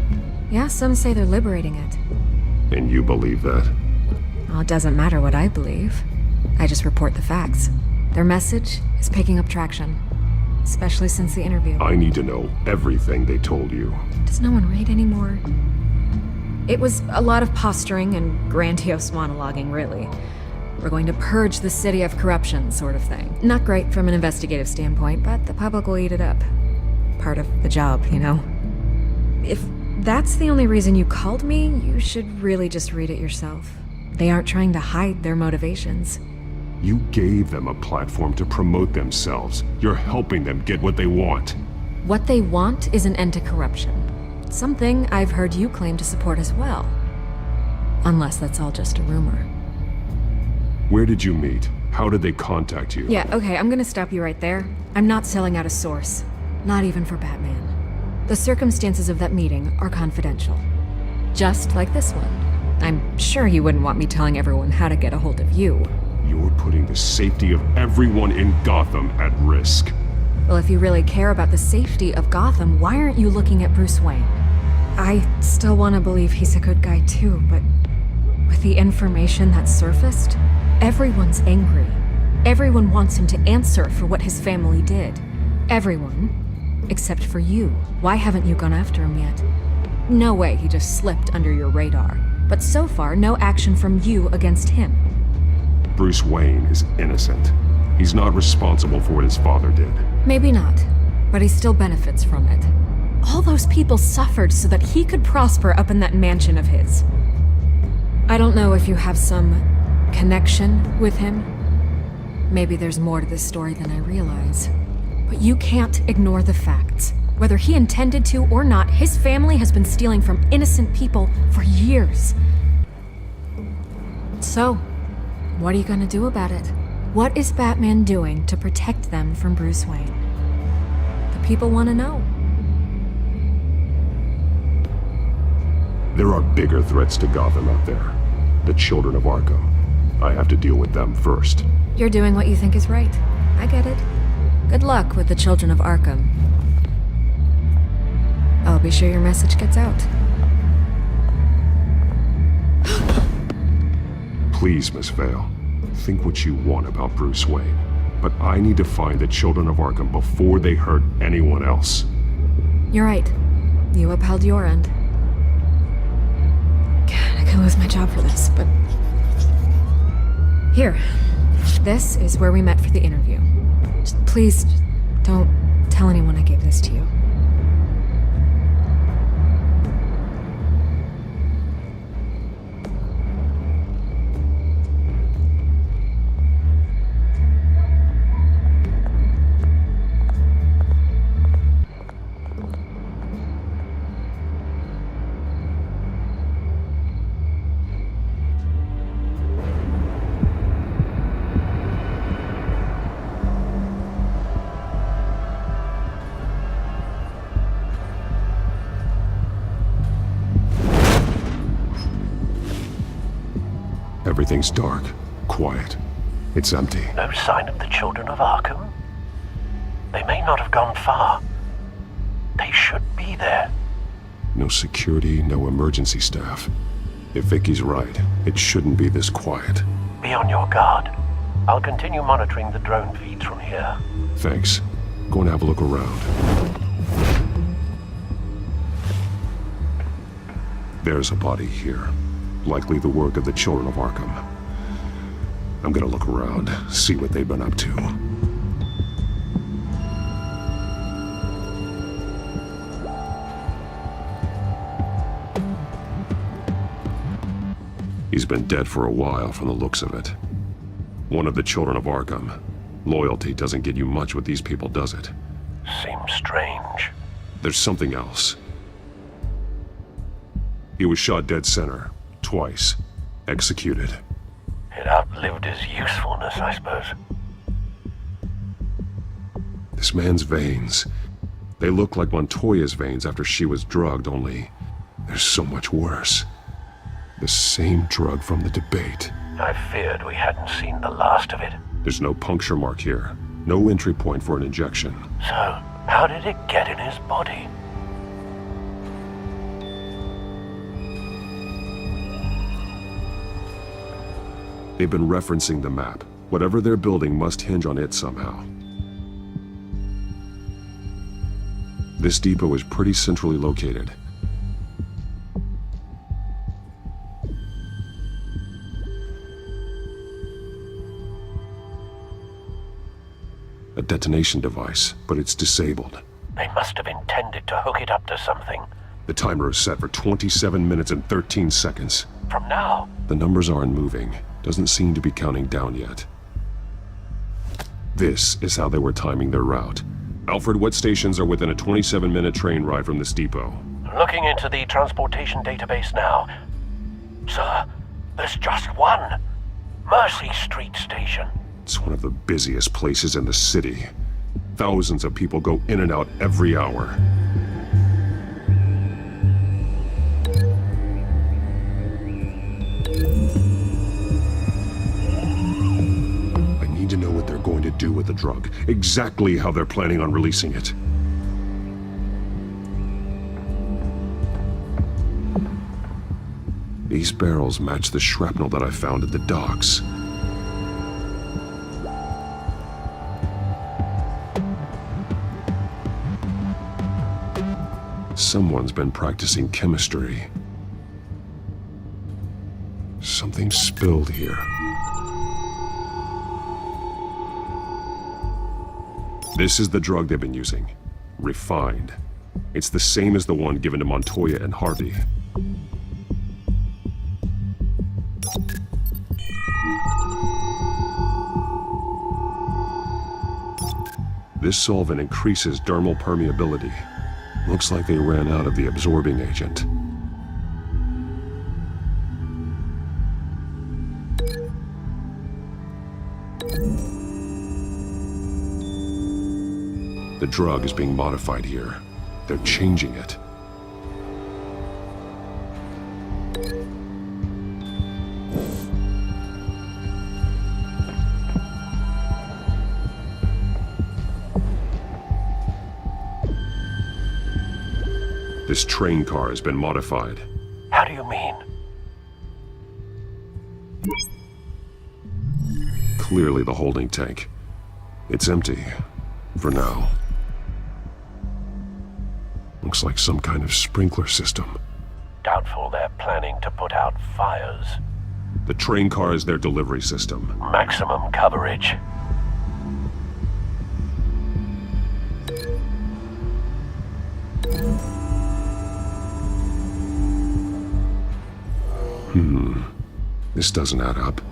Yeah, some say they're liberating it. And you believe that? Well, it doesn't matter what I believe. I just report the facts. Their message is picking up traction, especially since the interview. I need to know everything they told you. Does no one read anymore? It was a lot of posturing and grandiose monologuing, really. We're going to purge the city of corruption, sort of thing. Not great from an investigative standpoint, but the public will eat it up. Part of the job, you know? If that's the only reason you called me, you should really just read it yourself. They aren't trying to hide their motivations. You gave them a platform to promote themselves. You're helping them get what they want. What they want is an end to corruption. Something I've heard you claim to support as well. Unless that's all just a rumor. Where did you meet? How did they contact you? Yeah, okay, I'm gonna stop you right there. I'm not selling out a source. Not even for Batman. The circumstances of that meeting are confidential. Just like this one. I'm sure you wouldn't want me telling everyone how to get a hold of you. You're putting the safety of everyone in Gotham at risk. Well, if you really care about the safety of Gotham, why aren't you looking at Bruce Wayne? I still want to believe he's a good guy too, but with the information that surfaced, everyone's angry. Everyone wants him to answer for what his family did. Everyone, except for you. Why haven't you gone after him yet? No way he just slipped under your radar. But so far, no action from you against him. Bruce Wayne is innocent. He's not responsible for what his father did. Maybe not, but he still benefits from it. All those people suffered so that he could prosper up in that mansion of his. I don't know if you have some connection with him. Maybe there's more to this story than I realize. But you can't ignore the facts. Whether he intended to or not, his family has been stealing from innocent people for years. So, what are you gonna do about it? What is Batman doing to protect them from Bruce Wayne? The people want to know. There are bigger threats to Gotham out there. The children of Arkham. I have to deal with them first. You're doing what you think is right. I get it. Good luck with the children of Arkham. I'll be sure your message gets out. Please, Miss Vale. Think what you want about Bruce Wayne. But I need to find the children of Arkham before they hurt anyone else. You're right. You upheld your end. God, I could lose my job for this, but... Here. This is where we met for the interview. Please, don't tell anyone I gave this to you. Everything's dark, quiet. It's empty. No sign of the children of Arkham? They may not have gone far. They should be there. No security, no emergency staff. If Vicky's right, it shouldn't be this quiet. Be on your guard. I'll continue monitoring the drone feeds from here. Thanks. Go and have a look around. There's a body here. Likely the work of the children of Arkham. I'm gonna look around, see what they've been up to. He's been dead for a while from the looks of it. One of the children of Arkham. Loyalty doesn't get you much with these people, does it? Seems strange. There's something else. He was shot dead center. Twice. Executed. It outlived his usefulness, I suppose. This man's veins. They look like Montoya's veins after she was drugged, only they're so much worse. The same drug from the debate. I feared we hadn't seen the last of it. There's no puncture mark here. No entry point for an injection. So, how did it get in his body? They've been referencing the map. Whatever they're building must hinge on it somehow. This depot is pretty centrally located. A detonation device, but it's disabled. They must have intended to hook it up to something. The timer is set for 27 minutes and 13 seconds. From now? The numbers aren't moving. Doesn't seem to be counting down yet. This is how they were timing their route. Alfred, what stations are within a 27-minute train ride from this depot? Looking into the transportation database now. Sir, there's just one. Mercy Street Station. It's one of the busiest places in the city. Thousands of people go in and out every hour. I need to know what they're going to do with the drug. Exactly how they're planning on releasing it. These barrels match the shrapnel that I found at the docks. Someone's been practicing chemistry. Something spilled here. This is the drug they've been using. Refined. It's the same as the one given to Montoya and Harvey. This solvent increases dermal permeability. Looks like they ran out of the absorbing agent. The drug is being modified here. They're changing it. This train car has been modified. How do you mean? Clearly the holding tank. It's empty. For now. Looks like some kind of sprinkler system. Doubtful they're planning to put out fires. The train car is their delivery system. Maximum coverage. This doesn't add up.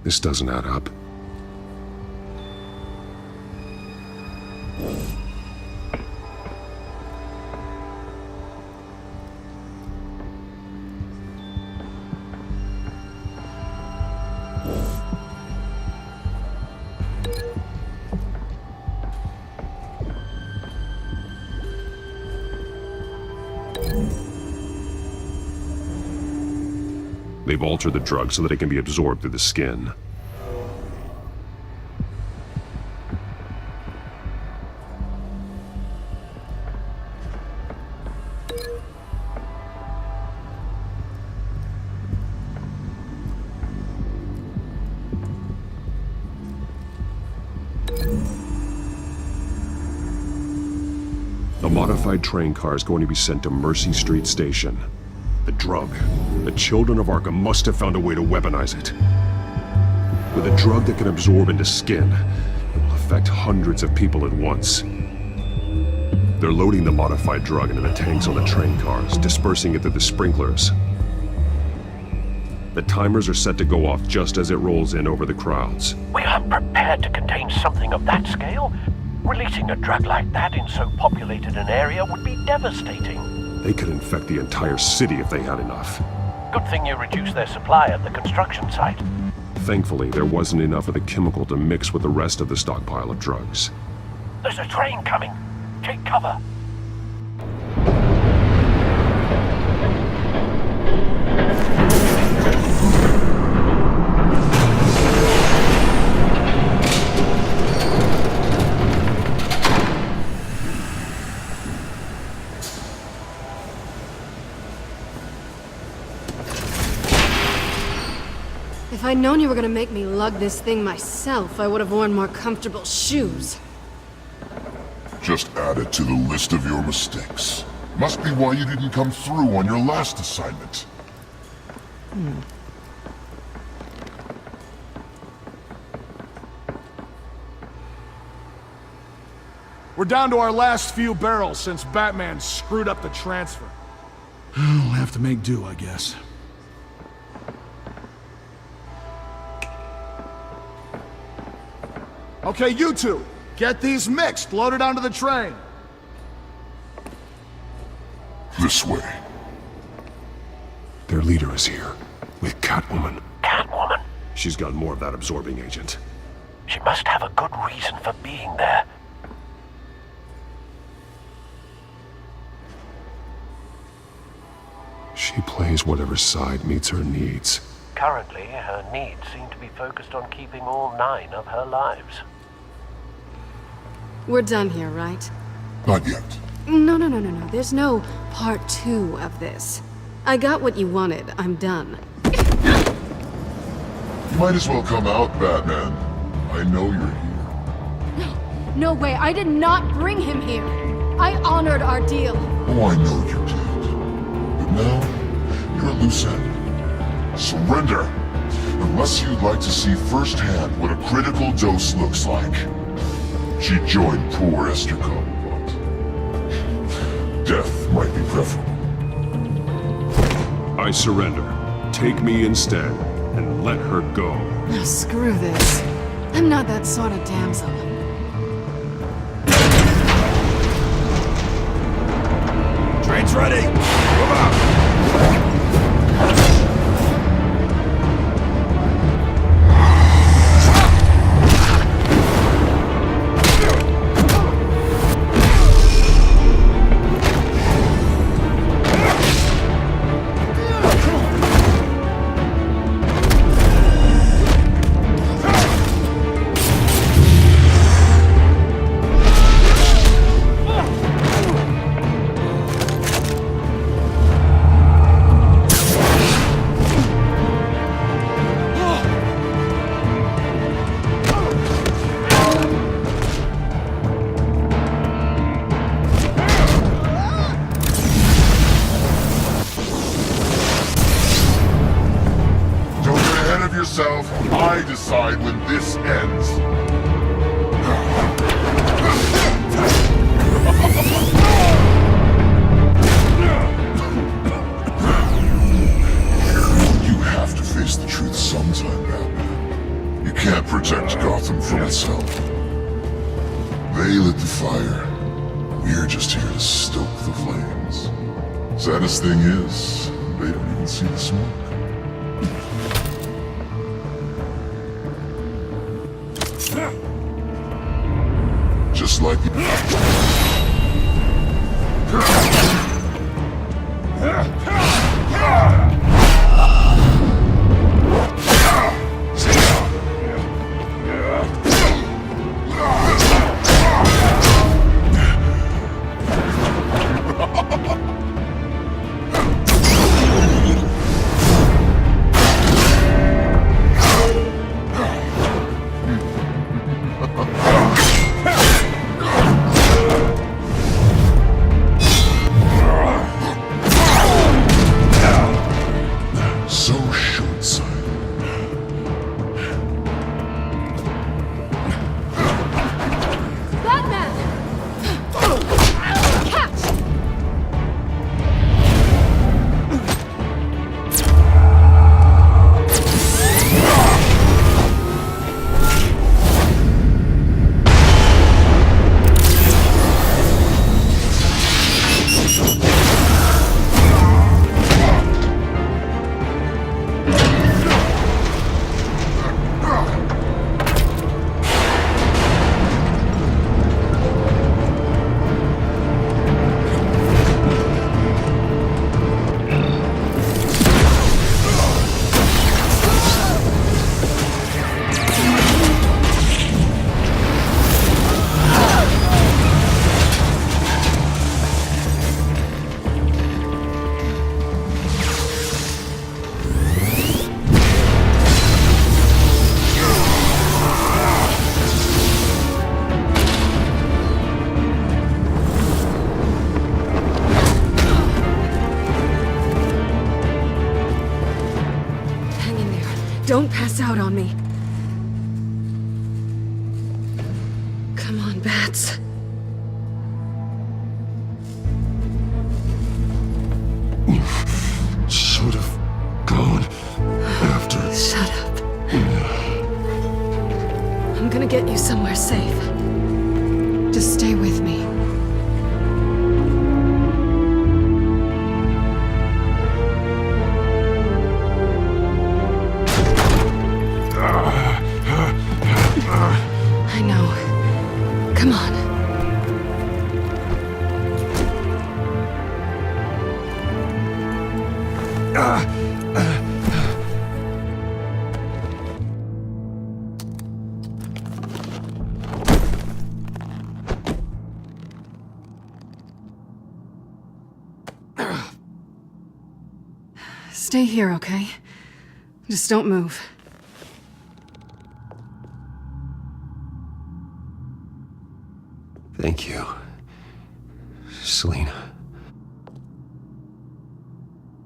This doesn't add up. They've altered the drug so that it can be absorbed through the skin. The modified train car is going to be sent to Mercy Street Station. The drug. The children of Arkham must have found a way to weaponize it. With a drug that can absorb into skin, it will affect hundreds of people at once. They're loading the modified drug into the tanks on the train cars, dispersing it through the sprinklers. The timers are set to go off just as it rolls in over the crowds. We aren't prepared to contain something of that scale. Releasing a drug like that in so populated an area would be devastating. They could infect the entire city if they had enough. Good thing you reduced their supply at the construction site. Thankfully, there wasn't enough of the chemical to mix with the rest of the stockpile of drugs. There's a train coming. Take cover. If I'd known you were gonna make me lug this thing myself, I would have worn more comfortable shoes. Just add it to the list of your mistakes. Must be why you didn't come through on your last assignment. We're down to our last few barrels since Batman screwed up the transfer. We'll have to make do, I guess. Okay, you two, get these mixed, loaded onto the train. This way. Their leader is here, with Catwoman. Catwoman? She's got more of that absorbing agent. She must have a good reason for being there. She plays whatever side meets her needs. Currently, her needs seem to be focused on keeping all 9 of her lives. We're done here, right? Not yet. No. There's no part 2 of this. I got what you wanted. I'm done. You might as well come out, Batman. I know you're here. No way. I did not bring him here. I honored our deal. Oh, I know you did. But now, you're a loose end. Surrender! Unless you'd like to see firsthand what a critical dose looks like. She joined poor Esther Cobblepot. Death might be preferable. I surrender. Take me instead, and let her go. Now screw this. I'm not that sort of damsel. Train's ready! Move out! I decide when this ends. You have to face the truth sometime, Batman. You can't protect Gotham from itself. They lit the fire. We're just here to stoke the flames. Saddest thing is, they don't even see the smoke. Just like Don't pass out on me. Come on, Bats. Should have gone after. Shut up. I'm gonna get you somewhere safe. Just stay with me. I know. Come on. Stay here, okay? Just don't move. Thank you, Selina.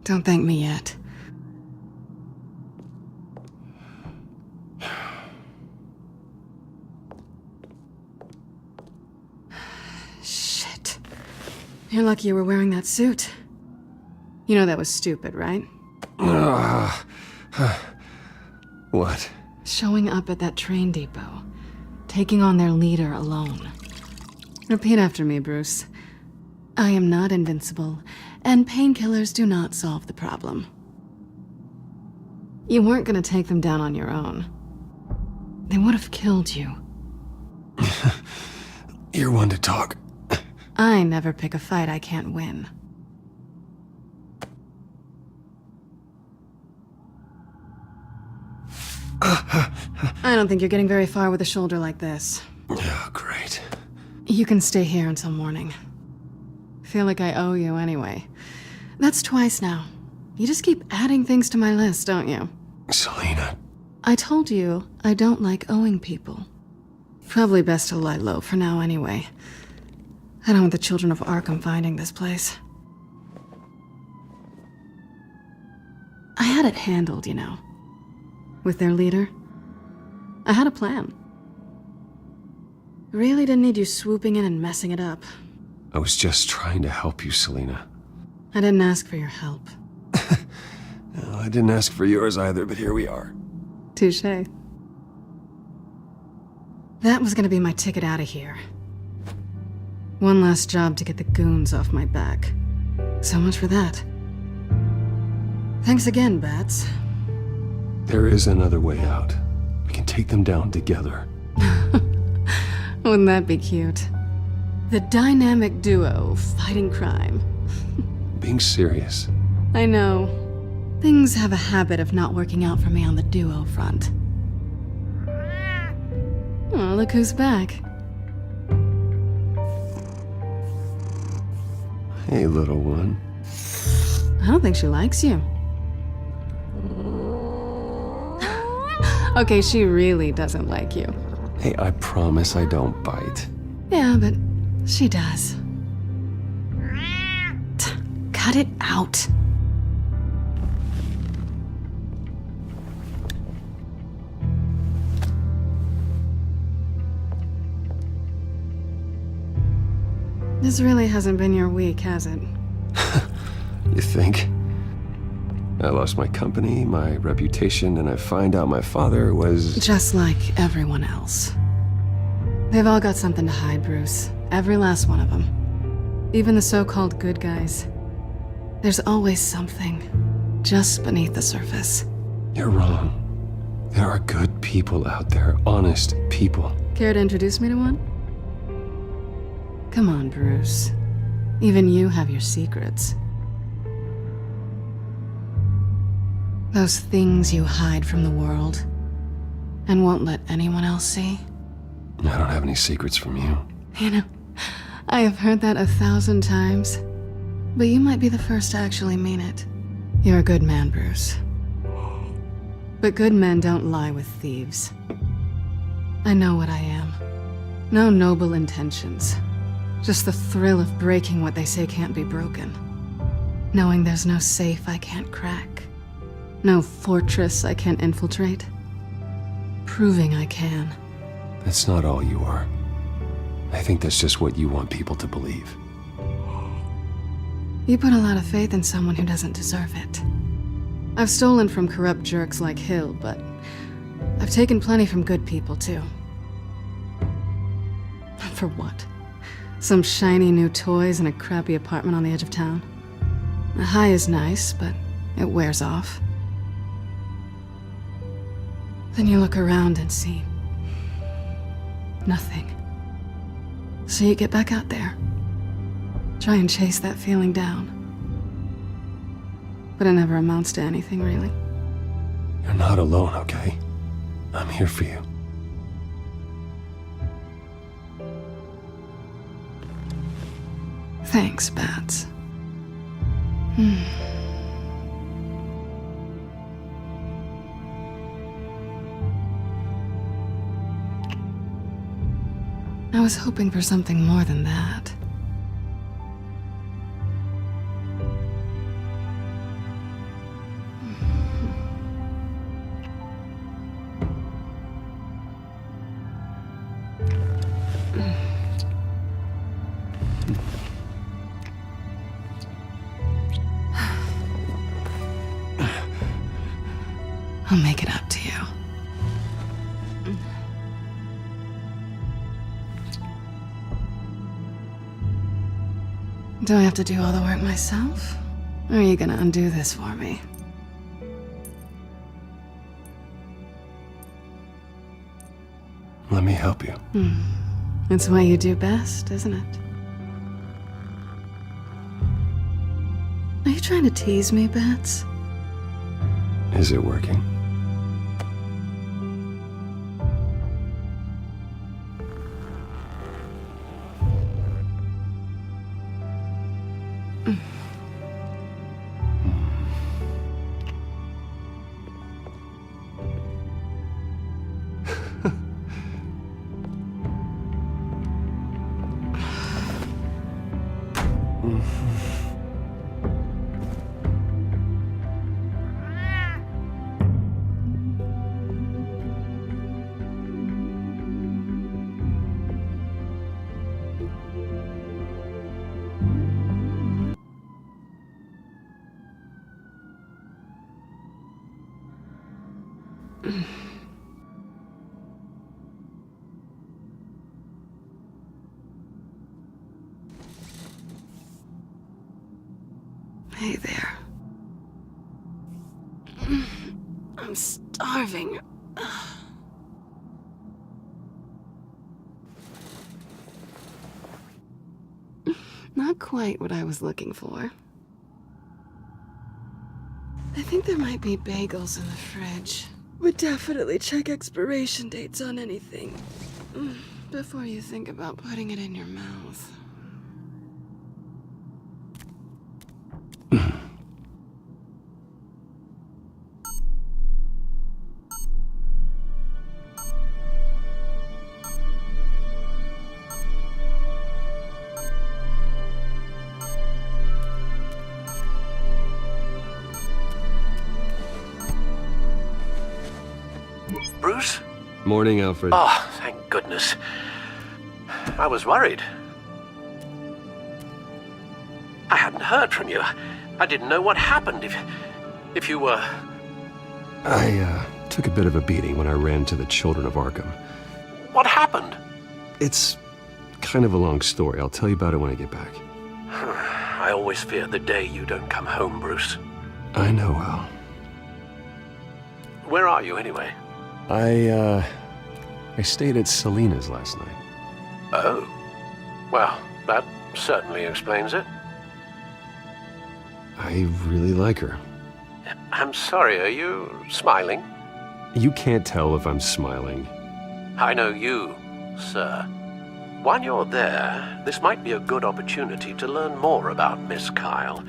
Don't thank me yet. Shit. You're lucky you were wearing that suit. You know that was stupid, right? What? Showing up at that train depot. Taking on their leader alone. Repeat after me, Bruce. I am not invincible, and painkillers do not solve the problem. You weren't gonna take them down on your own. They would have killed you. You're one to talk. I never pick a fight I can't win. I don't think you're getting very far with a shoulder like this. Oh, great. You can stay here until morning. Feel like I owe you anyway. That's twice now. You just keep adding things to my list, don't you? Selina. I told you I don't like owing people. Probably best to lie low for now anyway. I don't want the children of Arkham finding this place. I had it handled, you know. With their leader. I had a plan. Really didn't need you swooping in and messing it up. I was just trying to help you, Selina. I didn't ask for your help. Well, I didn't ask for yours either, but here we are. Touché. That was gonna be my ticket out of here. One last job to get the goons off my back. So much for that. Thanks again, Bats. There is another way out. We can take them down together. Wouldn't that be cute? The dynamic duo fighting crime. Being serious. I know. Things have a habit of not working out for me on the duo front. Oh, look who's back. Hey, little one. I don't think she likes you. Okay, she really doesn't like you. Hey, I promise I don't bite. Yeah, but she does. Cut it out. This really hasn't been your week, has it? You think? I lost my company, my reputation, and I find out my father was... Just like everyone else. They've all got something to hide, Bruce. Every last one of them. Even the so-called good guys. There's always something. Just beneath the surface. You're wrong. There are good people out there. Honest people. Care to introduce me to one? Come on, Bruce. Even you have your secrets. Those things you hide from the world and won't let anyone else see. I don't have any secrets from you. You know, I have heard that 1,000 times, but you might be the first to actually mean it. You're a good man, Bruce. But good men don't lie with thieves. I know what I am. No noble intentions. Just the thrill of breaking what they say can't be broken. Knowing there's no safe I can't crack. No fortress I can't infiltrate. Proving I can. That's not all you are. I think that's just what you want people to believe. You put a lot of faith in someone who doesn't deserve it. I've stolen from corrupt jerks like Hill, but I've taken plenty from good people, too. For what? Some shiny new toys and a crappy apartment on the edge of town? The high is nice, but it wears off. Then you look around and see nothing. So you get back out there. Try and chase that feeling down. But it never amounts to anything, really. You're not alone, okay? I'm here for you. Thanks, Bats. I was hoping for something more than that. I'll make it up to you. Do I have to do all the work myself? Or are you gonna undo this for me? Let me help you. It's what you do best, isn't it? Are you trying to tease me, Bats? Is it working? Hey there. I'm starving. Not quite what I was looking for. I think there might be bagels in the fridge. Would definitely check expiration dates on anything before you think about putting it in your mouth. Bruce? Morning, Alfred. Oh, thank goodness. I was worried. I hadn't heard from you. I didn't know what happened if you were... I took a bit of a beating when I ran to the Children of Arkham. What happened? It's kind of a long story. I'll tell you about it when I get back. I always fear the day you don't come home, Bruce. I know, Al. Where are you, anyway? I stayed at Selina's last night. Oh. Well, that certainly explains it. I really like her. I'm sorry, are you smiling? You can't tell if I'm smiling. I know you, sir. While you're there, this might be a good opportunity to learn more about Miss Kyle.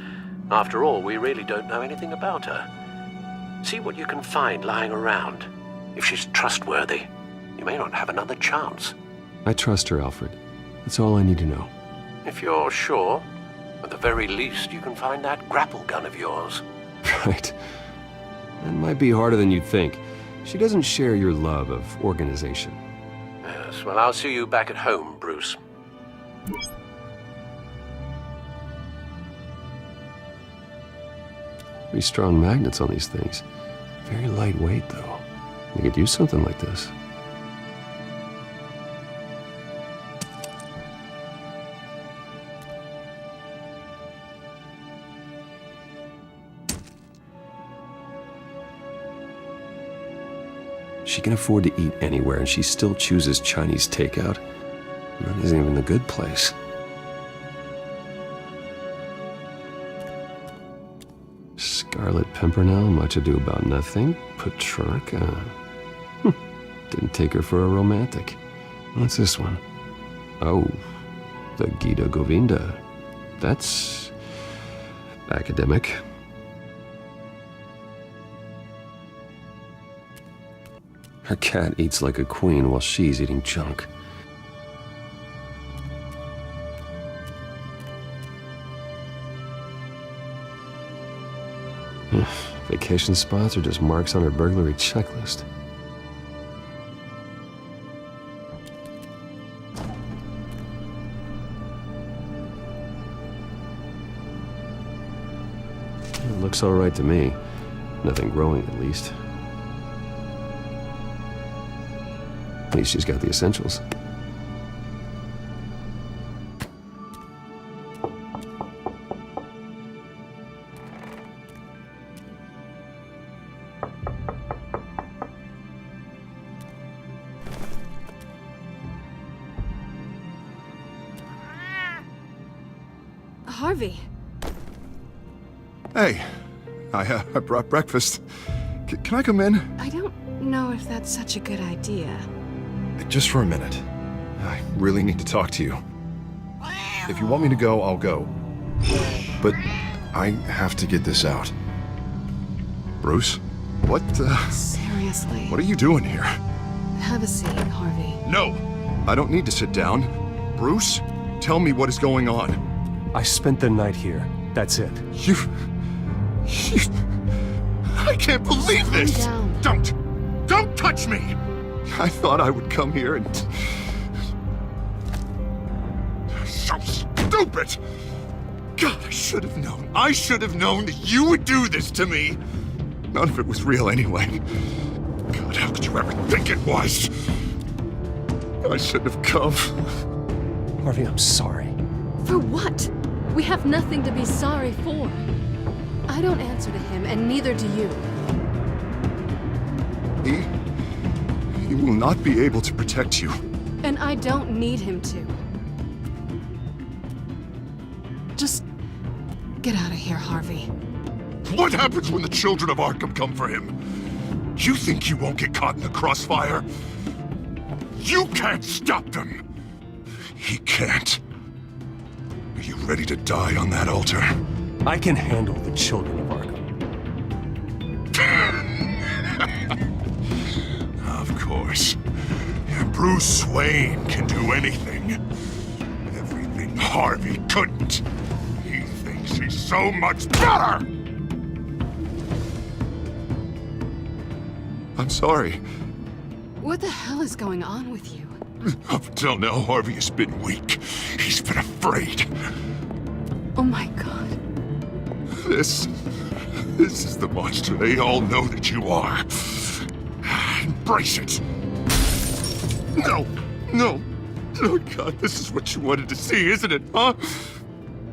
After all, we really don't know anything about her. See what you can find lying around. If she's trustworthy, you may not have another chance. I trust her, Alfred. That's all I need to know. If you're sure, at the very least, you can find that grapple gun of yours. Right. That might be harder than you'd think. She doesn't share your love of organization. Yes, well, I'll see you back at home, Bruce. Pretty strong magnets on these things. Very lightweight, though. They could use something like this. She can afford to eat anywhere, and she still chooses Chinese takeout. That isn't even the good place. Scarlet Pimpernel, Much Ado About Nothing, Petrarca. Didn't take her for a romantic. What's this one? Oh, the Gita Govinda. That's academic. Her cat eats like a queen while she's eating junk. Vacation spots are just marks on her burglary checklist. It looks all right to me. Nothing growing, at least. At least she's got the essentials. Harvey. Hey, I brought breakfast. Can I come in? I don't know if that's such a good idea. Just for a minute. I really need to talk to you. If you want me to go, I'll go. But I have to get this out. Bruce? What, Seriously. What are you doing here? Have a seat, Harvey. No! I don't need to sit down. Bruce, tell me what is going on. I spent the night here. That's it. You... I can't believe this! Calm down. Don't touch me! I thought I would come here and... So stupid! God, I should have known. I should have known that you would do this to me! None of it was real anyway. God, how could you ever think it was? I shouldn't have come. Harvey, I'm sorry. For what? We have nothing to be sorry for. I don't answer to him, and neither do you. He will not be able to protect you. And I don't need him to. Just get out of here, Harvey. What happens when the children of Arkham come for him? You think you won't get caught in the crossfire? You can't stop them! He can't. Are you ready to die on that altar? I can handle the children of Arkham. Of course. Bruce Wayne can do anything. Everything Harvey couldn't. He thinks he's so much better! I'm sorry. What the hell is going on with you? Up until now, Harvey has been weak. He's been afraid. Oh my God. This is the monster they all know that you are. Embrace it. No. Oh God, this is what you wanted to see, isn't it, huh?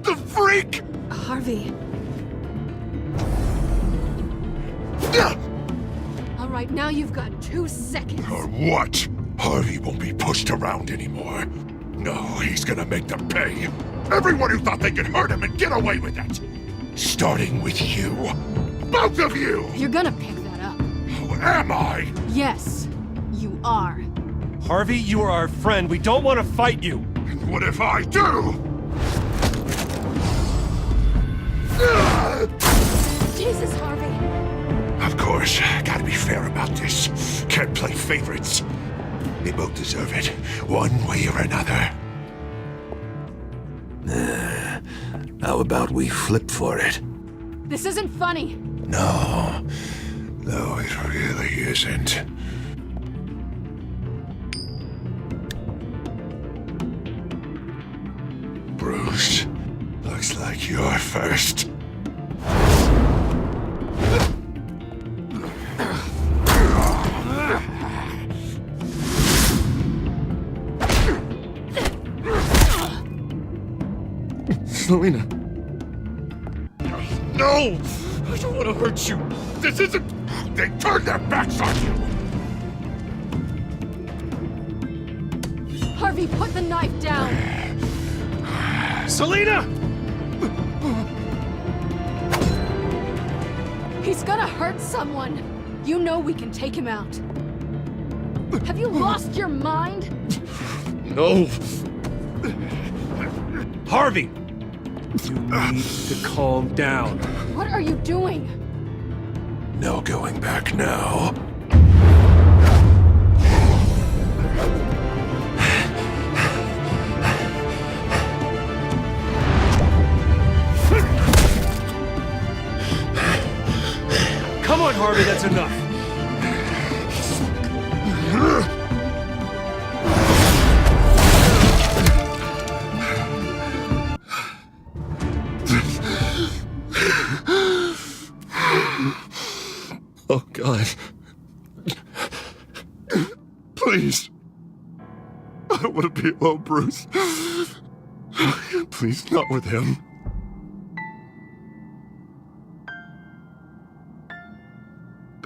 The freak! Harvey. All right, now you've got 2 seconds. Or what? Harvey won't be pushed around anymore. No, he's gonna make them pay. Everyone who thought they could hurt him and get away with it. Starting with you. Both of you! You're gonna pick that up. Who am I? Yes, you are. Harvey, you are our friend. We don't want to fight you. And what if I do? Jesus, Harvey. Of course, gotta be fair about this. Can't play favorites. They both deserve it, one way or another. How about we flip for it? This isn't funny. No. No, it really isn't. Bruce, looks like you're first. Selena. No! I don't want to hurt you. This isn't... They turned their backs on you! Harvey, put the knife down! Selena! He's gonna hurt someone! You know we can take him out. Have you lost your mind? No! Harvey! You need to calm down. What are you doing? No going back now. Come on, Harvey, that's enough. Oh, God. Please. I don't want to be alone, Bruce. Please, not with him.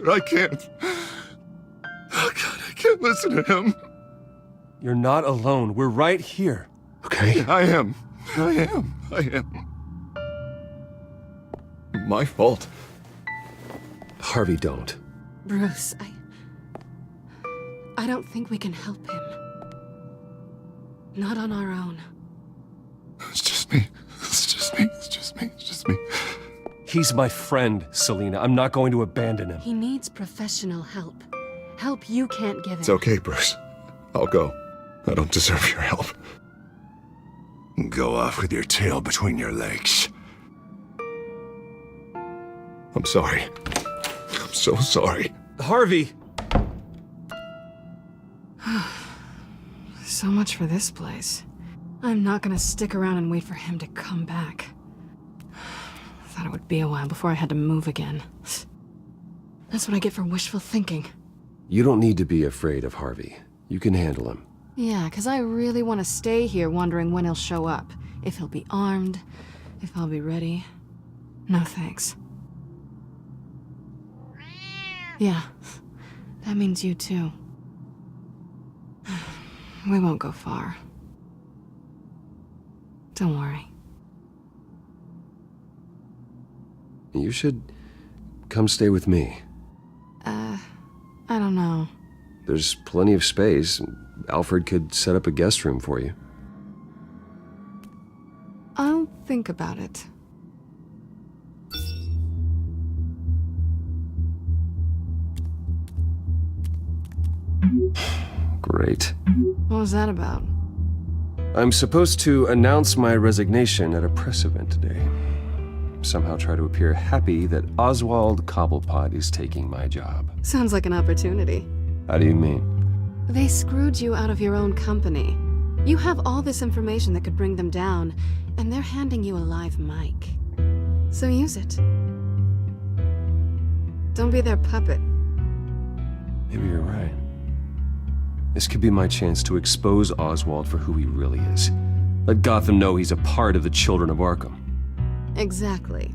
I can't. Oh, God, I can't listen to him. You're not alone. We're right here. Okay? I am. My fault. Harvey, don't. Bruce, I don't think we can help him. Not on our own. It's just me. He's my friend, Selena. I'm not going to abandon him. He needs professional help. Help you can't give him. It's okay, Bruce. I'll go. I don't deserve your help. Go off with your tail between your legs. I'm sorry. I'm so sorry. Harvey! So much for this place. I'm not gonna stick around and wait for him to come back. Thought it would be a while before I had to move again. That's what I get for wishful thinking. You don't need to be afraid of Harvey. You can handle him. Yeah, 'cause I really want to stay here wondering when he'll show up. If he'll be armed, if I'll be ready. No thanks. Yeah, that means you too. We won't go far. Don't worry. You should come stay with me. I don't know. There's plenty of space. Alfred could set up a guest room for you. I'll think about it. Great. What was that about? I'm supposed to announce my resignation at a press event today. Somehow try to appear happy that Oswald Cobblepot is taking my job. Sounds like an opportunity. How do you mean? They screwed you out of your own company. You have all this information that could bring them down, and they're handing you a live mic. So use it. Don't be their puppet. Maybe you're right. This could be my chance to expose Oswald for who he really is. Let Gotham know he's a part of the Children of Arkham. Exactly.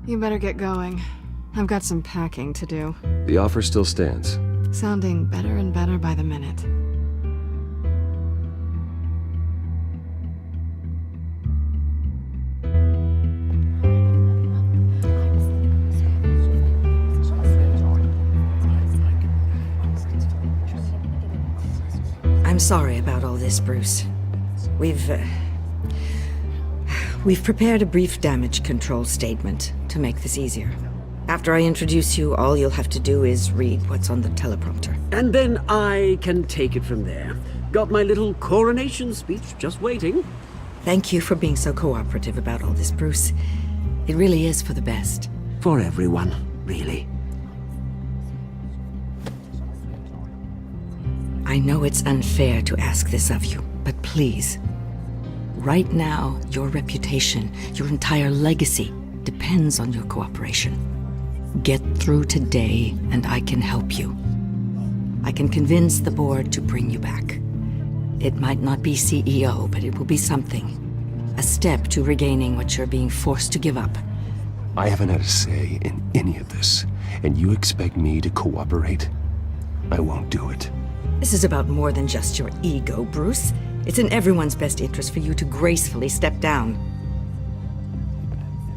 You better get going. I've got some packing to do. The offer still stands. Sounding better and better by the minute. I'm sorry about all this, Bruce. We've prepared a brief damage control statement to make this easier. After I introduce you, all you'll have to do is read what's on the teleprompter. And then I can take it from there. Got my little coronation speech just waiting. Thank you for being so cooperative about all this, Bruce. It really is for the best. For everyone, really. I know it's unfair to ask this of you, but please. Right now, your reputation, your entire legacy, depends on your cooperation. Get through today, and I can help you. I can convince the board to bring you back. It might not be CEO, but it will be something. A step to regaining what you're being forced to give up. I haven't had a say in any of this, and you expect me to cooperate? I won't do it. This is about more than just your ego, Bruce. It's in everyone's best interest for you to gracefully step down.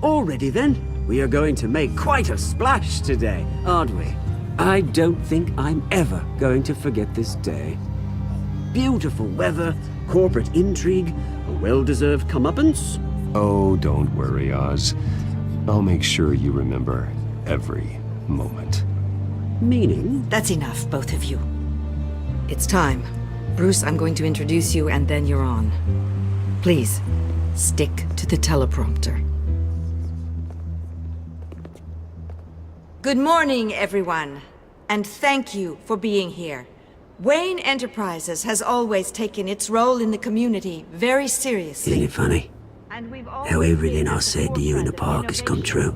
Already then, we are going to make quite a splash today, aren't we? I don't think I'm ever going to forget this day. Beautiful weather, corporate intrigue, a well-deserved comeuppance. Oh, don't worry, Oz. I'll make sure you remember every moment. Meaning? That's enough, both of you. It's time. Bruce, I'm going to introduce you, and then you're on. Please, stick to the teleprompter. Good morning, everyone, and thank you for being here. Wayne Enterprises has always taken its role in the community very seriously. Isn't it funny? How everything I said to you in the park has come true.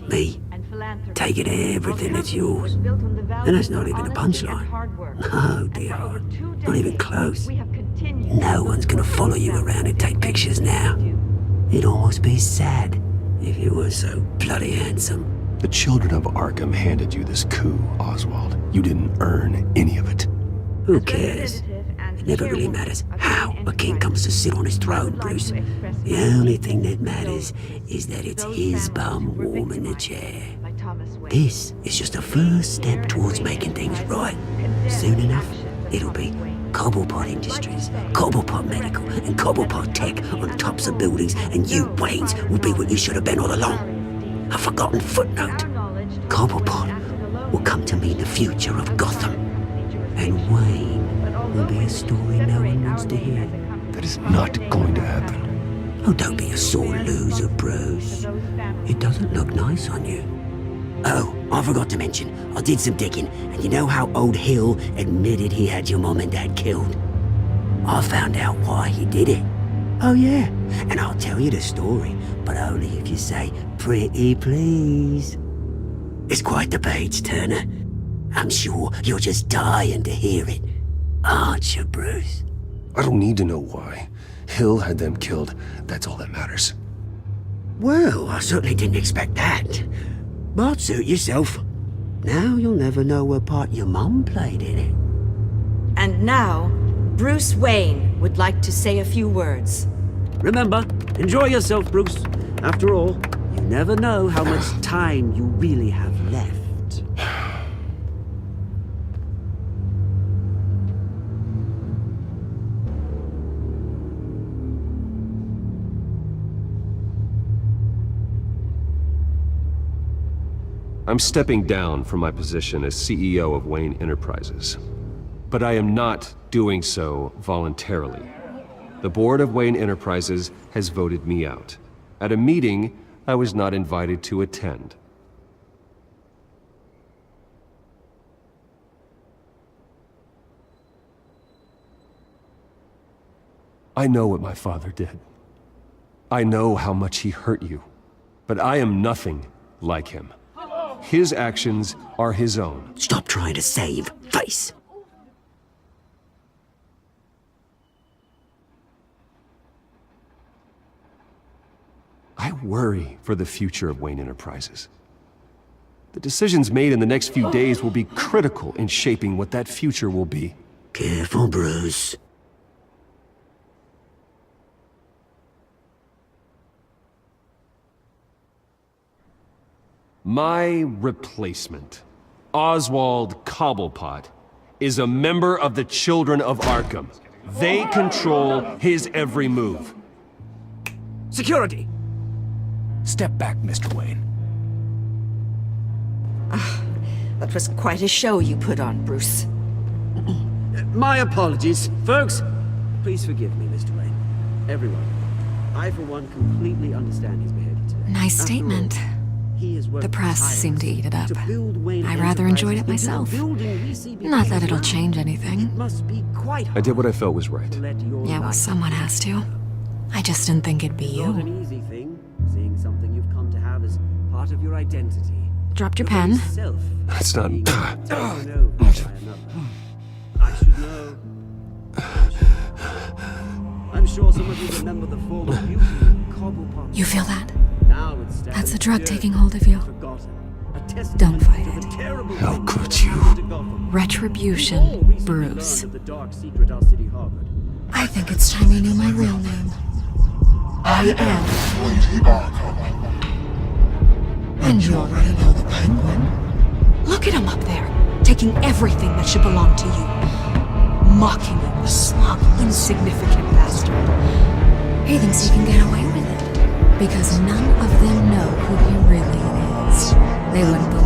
Me, taking everything that's yours. And that's not even a punchline. No, dear heart. Not even close. No one's gonna follow you around and take pictures now. It'd almost be sad if you were so bloody handsome. The children of Arkham handed you this coup, Oswald. You didn't earn any of it. Who cares? It never really matters how a king comes to sit on his throne, Bruce. The only thing that matters is that it's his bum warm in the chair. This is just a first step towards making things right. Soon enough, it'll be Cobblepot Industries, Cobblepot Medical, and Cobblepot Tech on tops of buildings, and you, Waynes, will be what you should have been all along. A forgotten footnote. Cobblepot will come to mean the future of Gotham. And Wayne will be a story no one wants to hear. That is not going to happen. Oh, don't be a sore loser, Bruce. It doesn't look nice on you. Oh, I forgot to mention, I did some digging, and you know how old Hill admitted he had your mom and dad killed? I found out why he did it. Oh yeah, and I'll tell you the story, but only if you say, pretty please. It's quite the page turner. I'm sure you're just dying to hear it, aren't you, Bruce? I don't need to know why. Hill had them killed. That's all that matters. Well, I certainly didn't expect that. But suit yourself. Now you'll never know what part your mum played in it. And now, Bruce Wayne would like to say a few words. Remember, enjoy yourself, Bruce. After all, you never know how much time you really have left. I'm stepping down from my position as CEO of Wayne Enterprises. But I am not doing so voluntarily. The board of Wayne Enterprises has voted me out, at a meeting I was not invited to attend. I know what my father did. I know how much he hurt you, but I am nothing like him. His actions are his own. Stop trying to save face. I worry for the future of Wayne Enterprises. The decisions made in the next few days will be critical in shaping what that future will be. Careful, Bruce. My replacement, Oswald Cobblepot, is a member of the Children of Arkham. They control his every move. Security! Step back, Mr. Wayne. That was quite a show you put on, Bruce. My apologies, folks. Please forgive me, Mr. Wayne. Everyone. I, for one, completely understand his behavior today. Nice statement. The press seemed to eat it up. I rather enjoyed it myself. Not that it'll change anything. I did what I felt was right. Yeah, well, someone has to. I just didn't think it'd be you. Not an easy thing, seeing something you've come to have as part of your identity. Dropped your pen. That's not... I should know. I'm sure some of you remember the form of beauty in Cobblepot. You feel that? Now it stands That's the drug pure, taking hold of you. forgotten. A testament Don't fight to the it. terrible How things could that you? happened to Gotham. Retribution, We've all recently Bruce. learned of the dark secret our city harbored. I think it's time you knew my real name. I am. Lady Arkham. And you already know the Penguin. Look at him up there, taking everything that should belong to you. Mocking you, the smug, insignificant bastard. He thinks he can get away with it. Because none of them know who he really is. They wouldn't believe